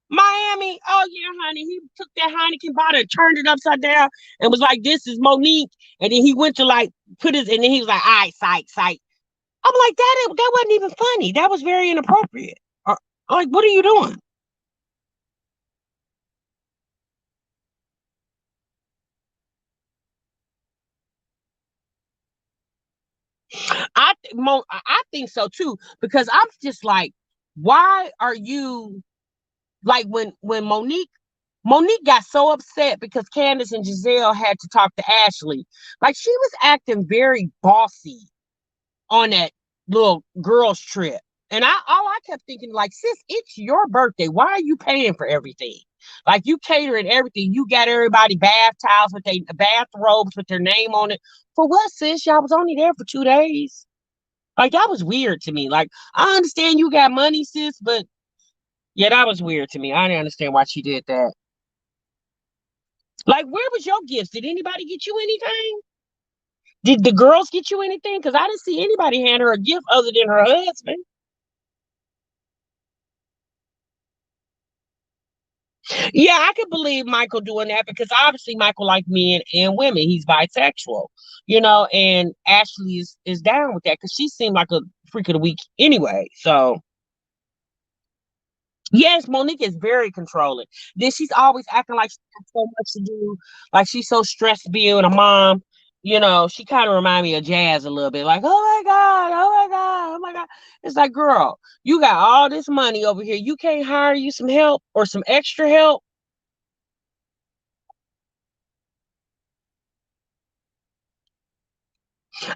Miami. Oh yeah, honey. He took that Heineken bottle and turned it upside down and was like, "This is Monique." And then he went to like and then he was like, "All right, sight, sight." I'm like, that wasn't even funny. That was very inappropriate. Like, what are you doing? I think so too, because I'm just like, why are you like, when Monique got so upset because Candace and Giselle had to talk to Ashley. Like, she was acting very bossy on that little girls trip. And all I kept thinking, like, sis, it's your birthday. Why are you paying for everything? Like, you catering everything. You got everybody bath towels with their bathrobes with their name on it. For what, sis? Y'all was only there for 2 days. Like, that was weird to me. Like, I understand you got money, sis, but yeah, that was weird to me. I didn't understand why she did that. Like, where was your gifts? Did anybody get you anything? Did the girls get you anything? Because I didn't see anybody hand her a gift other than her husband. Yeah, I could believe Michael doing that because obviously Michael like men and women. He's bisexual, and Ashley is down with that because she seemed like a freak of the week anyway. So yes, Monique is very controlling. Then she's always acting like she has so much to do, like she's so stressed being a mom. She kind of remind me of Jazz a little bit, like, oh my God, It's like, girl, you got all this money over here. You can't hire you some help or some extra help.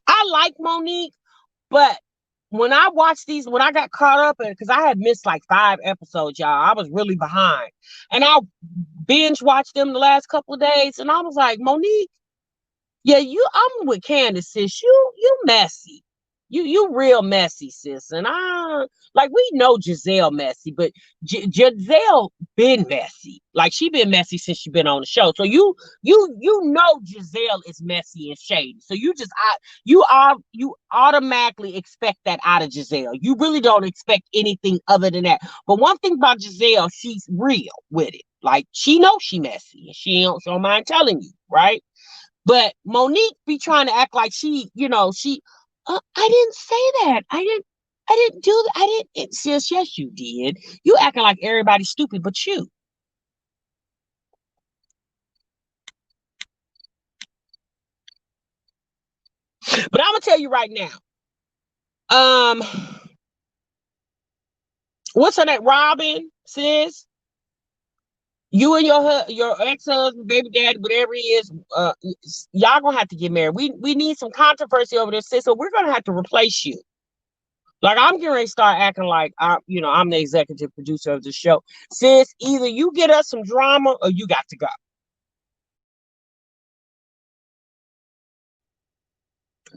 I like Monique, but when I got caught up in, because I had missed like 5 episodes, y'all. I was really behind. And I binge watched them the last couple of days, and I was like, Monique, yeah, I'm with Candace, sis. You messy. You real messy, sis. And I like we know Giselle messy, but Giselle been messy. Like she been messy since she been on the show. So you know Giselle is messy and shady. So you automatically expect that out of Giselle. You really don't expect anything other than that. But one thing about Giselle, she's real with it. Like she knows she messy and she don't mind telling you, right? But Monique be trying to act like I didn't say that. I didn't do that. I didn't. It says, yes, you did. You acting like everybody's stupid, but you. But I'm gonna tell you right now. Um, what's her name? Robin says you and your ex husband, baby daddy, whatever he is, y'all gonna have to get married. We need some controversy over this, sis. So we're gonna have to replace you. Like I'm getting ready to start acting like I'm the executive producer of the show. Sis, either you get us some drama or you got to go.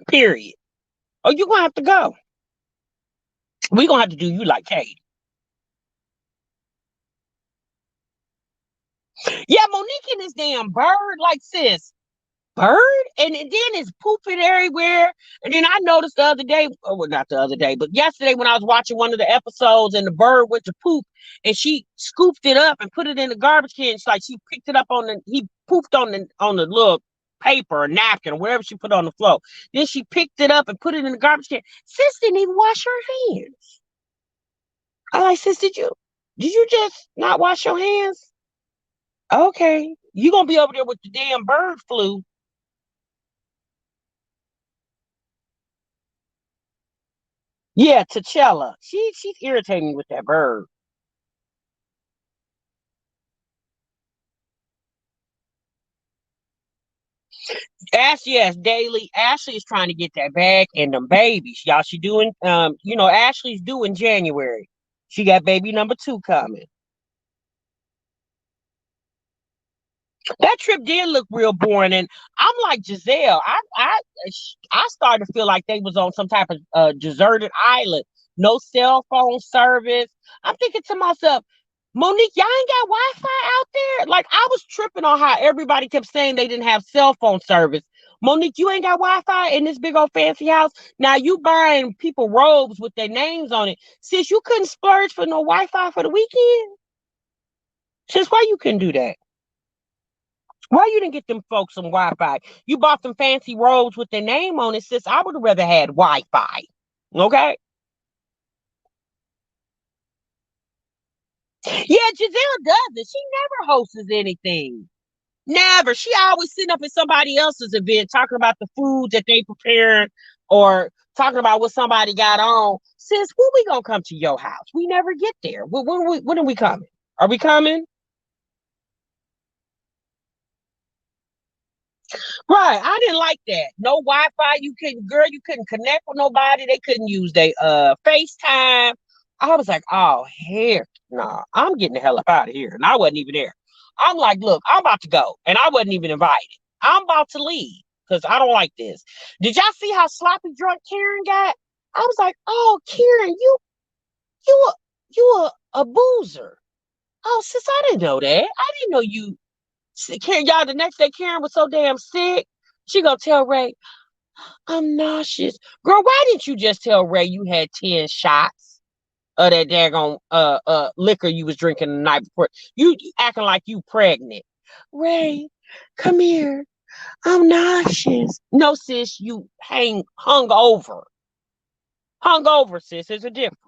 Period. Or you gonna have to go. We gonna have to do you like Kate. Yeah, Monique and this damn bird, like sis. Bird? And then it's pooping everywhere. And then I noticed the other day, oh, well, not the other day, but yesterday when I was watching one of the episodes and the bird went to poop and she scooped it up and put it in the garbage can. It's like she picked it up he pooped on the little paper or napkin or whatever she put on the floor. Then she picked it up and put it in the garbage can. Sis didn't even wash her hands. I like, sis, did you just not wash your hands? Okay. You gonna be over there with the damn bird flu. Yeah, T'Challa. She's irritating me with that bird. Ashley, yes, Daily. Ashley is trying to get that bag and them babies. Y'all, she doing Ashley's due in January. She got baby number 2 coming. That trip did look real boring, and I'm like Giselle. I started to feel like they was on some type of deserted island, no cell phone service. I'm thinking to myself, Monique, y'all ain't got Wi-Fi out there. Like I was tripping on how everybody kept saying they didn't have cell phone service. Monique, you ain't got Wi-Fi in this big old fancy house. Now you buying people robes with their names on it. Since you couldn't splurge for no Wi-Fi for the weekend, since why you couldn't do that? Why you didn't get them folks some Wi-Fi? You bought them fancy robes with their name on it, sis. I would have rather had Wi-Fi. Okay. Yeah, Giselle does it. She never hosts anything. Never. She always sitting up at somebody else's event talking about the food that they prepared or talking about what somebody got on. Sis, when we gonna come to your house? We never get there. When are we coming? Are we coming? Right. I didn't like that. No Wi-Fi. You couldn't connect with nobody. They couldn't use their FaceTime. I was like, oh heck no, I'm getting the hell up out of here. And I wasn't even there. I'm like, look, I'm about to go. And I wasn't even invited. I'm about to leave because I don't like this. Did y'all see how sloppy drunk Karen got? I was like, oh Karen, you a a boozer. Oh, sis, I didn't know that. I didn't know you Karen, y'all, the next day Karen was so damn sick. She gonna tell Ray, I'm nauseous. Girl, why didn't you just tell Ray you had 10 shots of that daggone liquor you was drinking the night before? You acting like you pregnant. Ray, come here. I'm nauseous. No, sis, you hung over. Hung over, sis. There's a difference.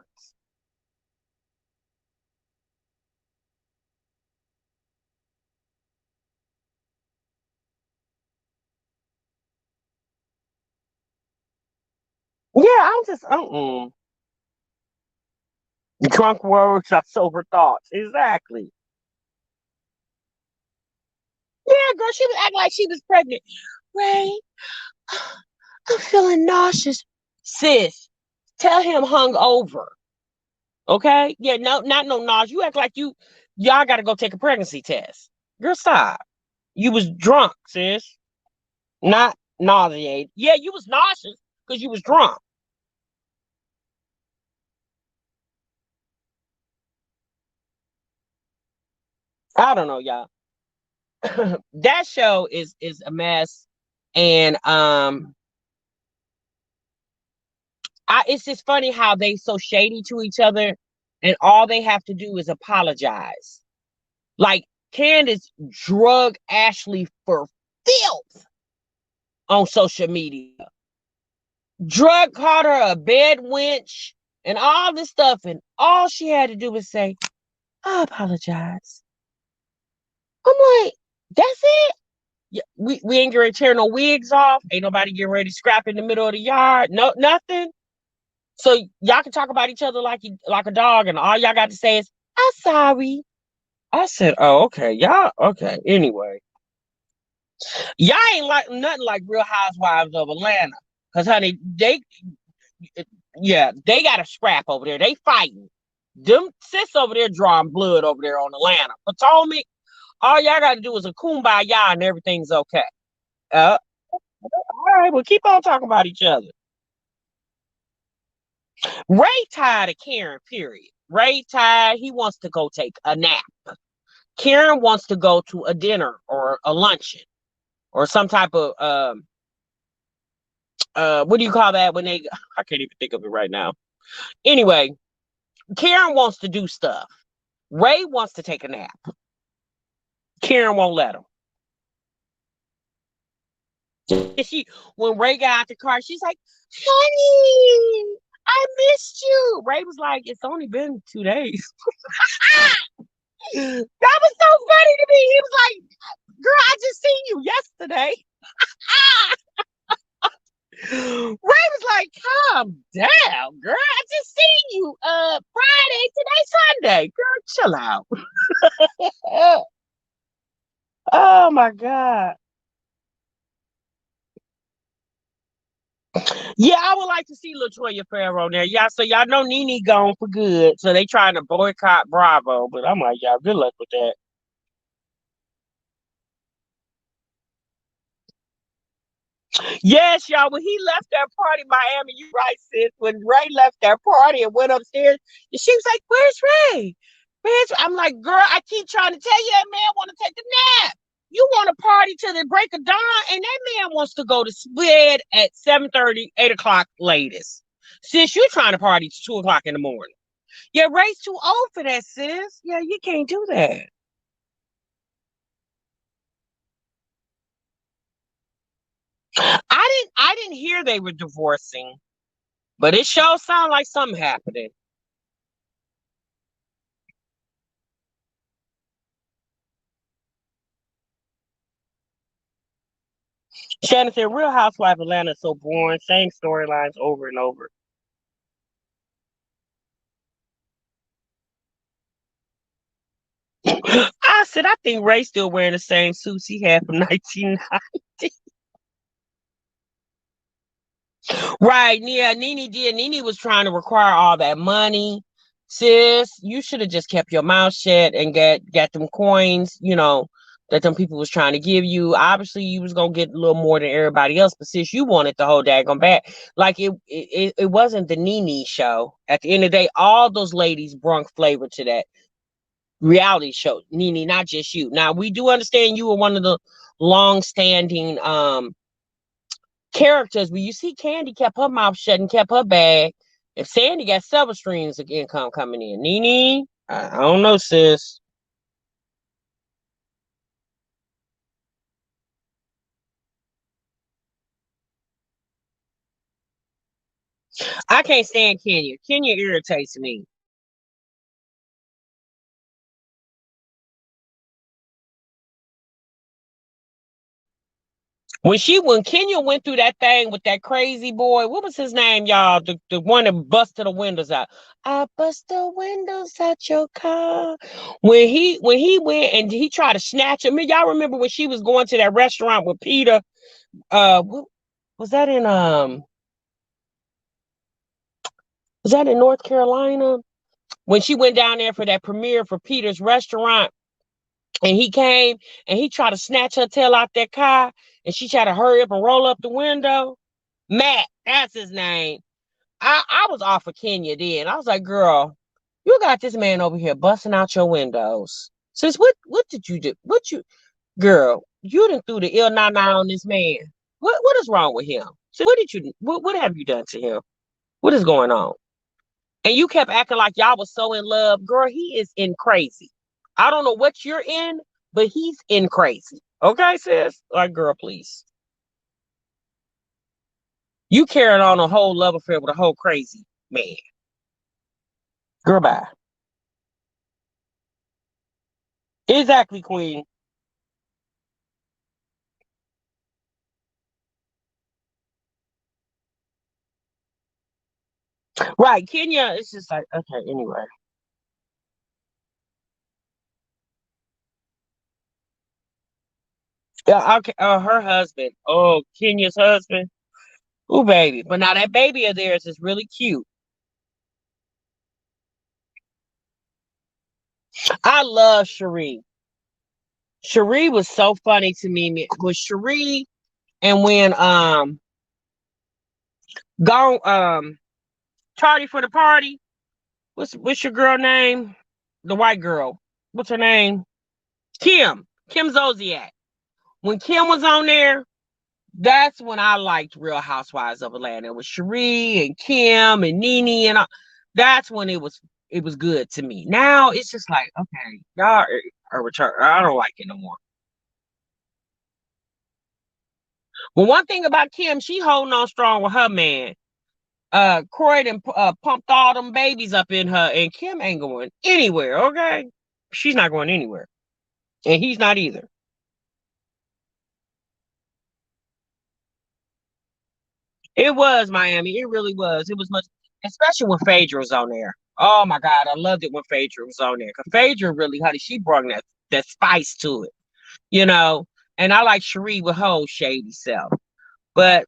Yeah, I'm just Drunk words are sober thoughts. Exactly. Yeah, girl, she was acting like she was pregnant. Ray, I'm feeling nauseous. Sis, tell him hungover. Okay? Yeah, no, not no nausea. You act like y'all gotta go take a pregnancy test. Girl, stop. You was drunk, sis. Not nauseated. Yeah, you was nauseous because you was drunk. I don't know, y'all. That show is a mess. And it's just funny how they so shady to each other and all they have to do is apologize. Like Candace drug Ashley for filth on social media. Drug called her a bed wench and all this stuff. And all she had to do was say, I apologize. I'm like, that's it? Yeah, we ain't gonna tear no wigs off. Ain't nobody getting ready to scrap in the middle of the yard. No, nothing. So y'all can talk about each other like a dog, and all y'all got to say is, I'm sorry. I said, oh, okay. Y'all, okay. Anyway, y'all ain't like nothing like Real Housewives of Atlanta. Because, honey, they got a scrap over there. They fighting. Them sis over there drawing blood over there on Atlanta. Potomac, all y'all got to do is a kumbaya and everything's okay. All right, well, keep on talking about each other. Ray tired of Karen, period. Ray tired. He wants to go take a nap. Karen wants to go to a dinner or a luncheon or some type of what do you call that when they I can't even think of it right now. Anyway, Karen wants to do stuff. Ray wants to take a nap. Karen won't let him. She when Ray got out the car, she's like, honey, I missed you. Ray was like, it's only been 2 days. That was so funny to me. He was like, girl, I just seen you yesterday. Ray was like, calm down, girl. I just seen you Friday, today, Sunday. Girl, chill out. Oh my God. Yeah, I would like to see Latoya Farrow there. Yeah, so y'all know Nene gone for good. So they trying to boycott Bravo. But I'm like, y'all, good luck with that. Yes, y'all. When he left that party, Miami, you right, sis. When Ray left that party and went upstairs, and she was like, "Where's Ray? Where's?" I'm like, "Girl, I keep trying to tell you that man want to take a nap. You want to party till the break of dawn, and that man wants to go to bed at 7:30, 8 o'clock latest. Sis, you trying to party till 2 o'clock in the morning. Yeah, Ray's too old for that, sis. Yeah, you can't do that. I didn't hear they were divorcing, but it sure sounded like something happening. Shannon said, Real Housewife Atlanta is so boring. Same storylines over and over. I said, I think Ray's still wearing the same suits he had from 1990. Right. Yeah, Nene did. Nene was trying to require all that money. Sis, you should have just kept your mouth shut and got them coins, that them people was trying to give you. Obviously, you was gonna get a little more than everybody else, but sis, you wanted the whole daggone back. Like it wasn't the Nene show. At the end of the day, all those ladies brought flavor to that reality show. Nene, not just you. Now we do understand you were one of the long-standing characters, but you see, Candy kept her mouth shut and kept her bag. If Sandy got several streams of income coming in, Nene, I don't know, sis. I can't stand Kenya. Kenya irritates me. When Kenya went through that thing with that crazy boy, what was his name, y'all? The one that busted the windows out. I bust the windows out your car. When he went and he tried to snatch him. Y'all remember when she was going to that restaurant with Peter? What, was that in was that in North Carolina? When she went down there for that premiere for Peter's restaurant, and he came and he tried to snatch her tail out that car, and she tried to hurry up and roll up the window. Matt, that's his name. I was off of Kenya then. I was like, girl, you got this man over here busting out your windows. Sis, what did you do? What you girl, you done threw the ill nine on this man. What is wrong with him? So what have you done to him? What is going on? And you kept acting like y'all was so in love. Girl, he is in crazy. I don't know what you're in, but he's in crazy. Okay, sis? Like, girl, please. You carrying on a whole love affair with a whole crazy man. Girl, bye. Exactly, Queen. Right. Kenya, it's just like, okay, anyway. Yeah, okay. Her husband. Oh, Kenya's husband. Oh, baby. But now that baby of theirs is really cute. I love Cherie. Cherie was so funny to me. With Cherie and when gone tardy for the party. What's your girl name? The white girl. What's her name? Kim. Kim Zolciak. When Kim was on there, that's when I liked Real Housewives of Atlanta. It was Cherie and Kim and Nene and all. That's when it was good to me. Now it's just like, okay, y'all are return. I don't like it no more. Well, one thing about Kim, she holding on strong with her man. Croydon pumped all them babies up in her, and Kim ain't going anywhere. Okay, she's not going anywhere, and he's not either. It was Miami. It really was. It was much, especially when Phaedra was on there. Oh my God, I loved it when Phaedra was on there. Cause Phaedra really, honey, she brought that spice to it, you know. And I like Cherie with her whole shady self, but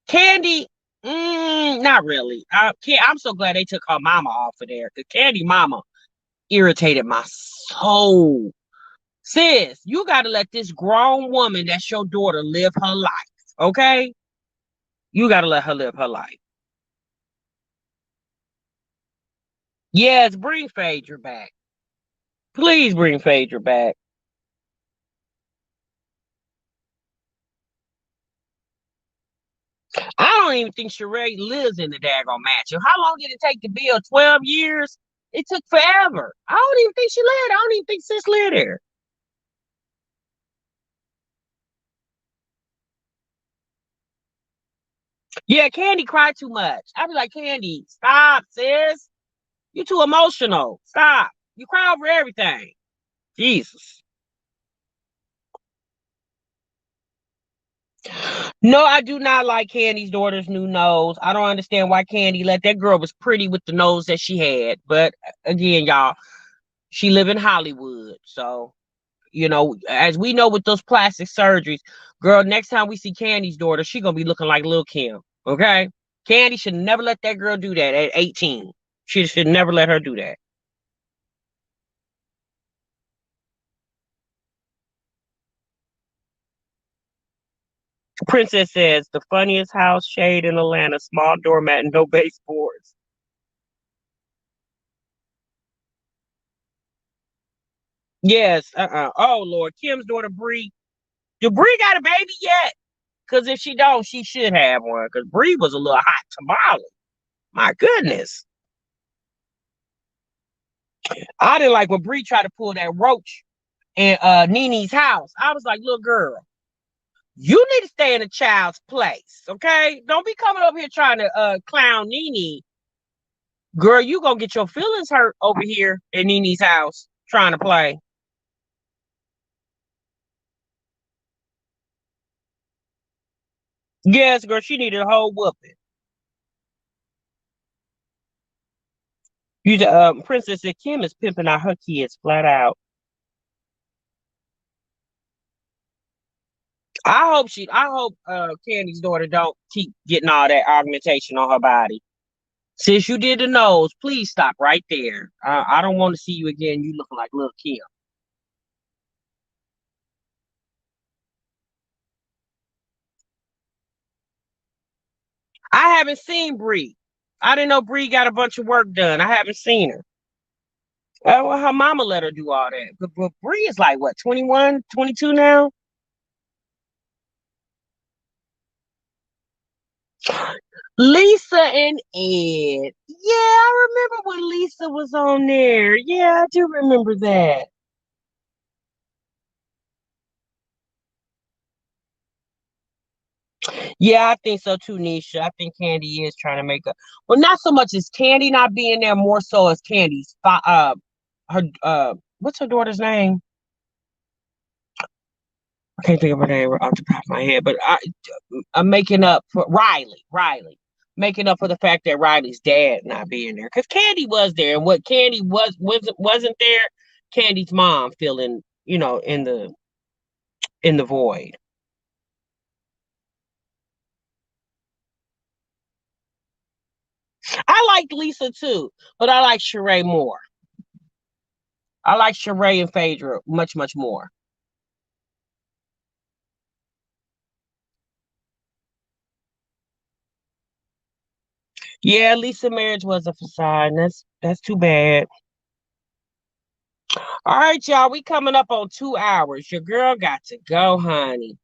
Candy, not really. I'm so glad they took her mama off of there. Cause Candy mama irritated my soul. Sis, you got to let this grown woman that's your daughter live her life, okay? You got to let her live her life. Yes, bring Phaedra back. Please bring Phaedra back. I don't even think Sheree lives in the daggone mansion. How long did it take to build? 12 years? It took forever. I don't even think she lived. I don't even think sis lived there. Yeah, Candy cried too much. I'd be like, Candy, stop, sis. You too emotional. Stop. You cry over everything. Jesus. No, I do not like Candy's daughter's new nose. I don't understand why Candy let that girl was pretty with the nose that she had. But again, y'all, she live in Hollywood. So, as we know with those plastic surgeries, girl, next time we see Candy's daughter, she gonna be looking like Lil Kim. Okay? Candy should never let that girl do that at 18. She should never let her do that. Princess says the funniest house shade in Atlanta, small doormat and no baseboards. Yes, Oh Lord, Kim's daughter Bree. Do Bree got a baby yet? Because if she don't, she should have one. Because Bree was a little hot tamale. My goodness. I didn't like when Bree tried to pull that roach in Nene's house. I was like, little girl, you need to stay in a child's place, okay? Don't be coming over here trying to clown Nene. Girl, you gonna get your feelings hurt over here in Nene's house trying to play. Yes, girl, she needed a whole whooping. Princess Kim is pimping out her kids flat out. I hope Candy's daughter don't keep getting all that augmentation on her body. Since you did the nose, please stop right there. I don't want to see you again. You looking like little Kim. I haven't seen Bree. I didn't know Bree got a bunch of work done. I haven't seen her. Well, her mama let her do all that. But Bree is like what, 21, 22 now? Lisa and Ed. Yeah, I remember when Lisa was on there. Yeah, I do remember that. Yeah, I think so too, Nisha. I think Candy is trying to make a well, not so much as Candy not being there, more so as Candy's her what's her daughter's name? I can't think of her name off the top of my head, but I'm making up for Riley, making up for the fact that Riley's dad not being there because Candy was there, and what Candy wasn't there, Candy's mom feeling, in the void. I liked Lisa too, but I like Sheree more. I like Sheree and Phaedra much, much more. Yeah, Lisa marriage was a facade, and that's too bad. All right, y'all, we coming up on 2 hours. Your girl got to go, honey.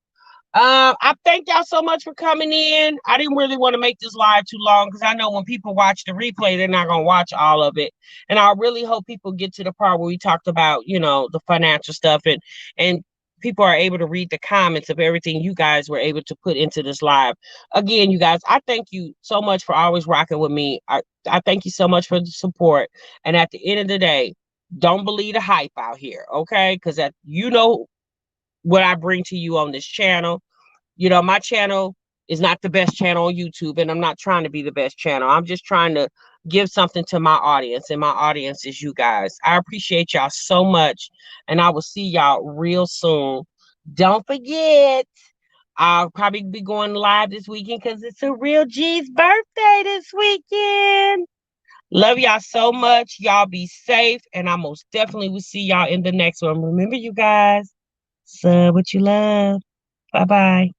I thank y'all so much for coming in. I didn't really want to make this live too long because I know when people watch the replay, they're not gonna watch all of it. And I really hope people get to the part where we talked about, the financial stuff and people are able to read the comments of everything you guys were able to put into this live. Again, you guys, I thank you so much for always rocking with me. I thank you so much for the support. And at the end of the day, don't believe the hype out here, okay? Because that what I bring to you on this channel. My channel is not the best channel on YouTube, and I'm not trying to be the best channel. I'm just trying to give something to my audience, and my audience is you guys. I appreciate y'all so much, and I will see y'all real soon. Don't forget, I'll probably be going live this weekend because it's a real G's birthday this weekend. Love y'all so much. Y'all be safe, and I most definitely will see y'all in the next one. Remember, you guys, sub what you love. Bye bye.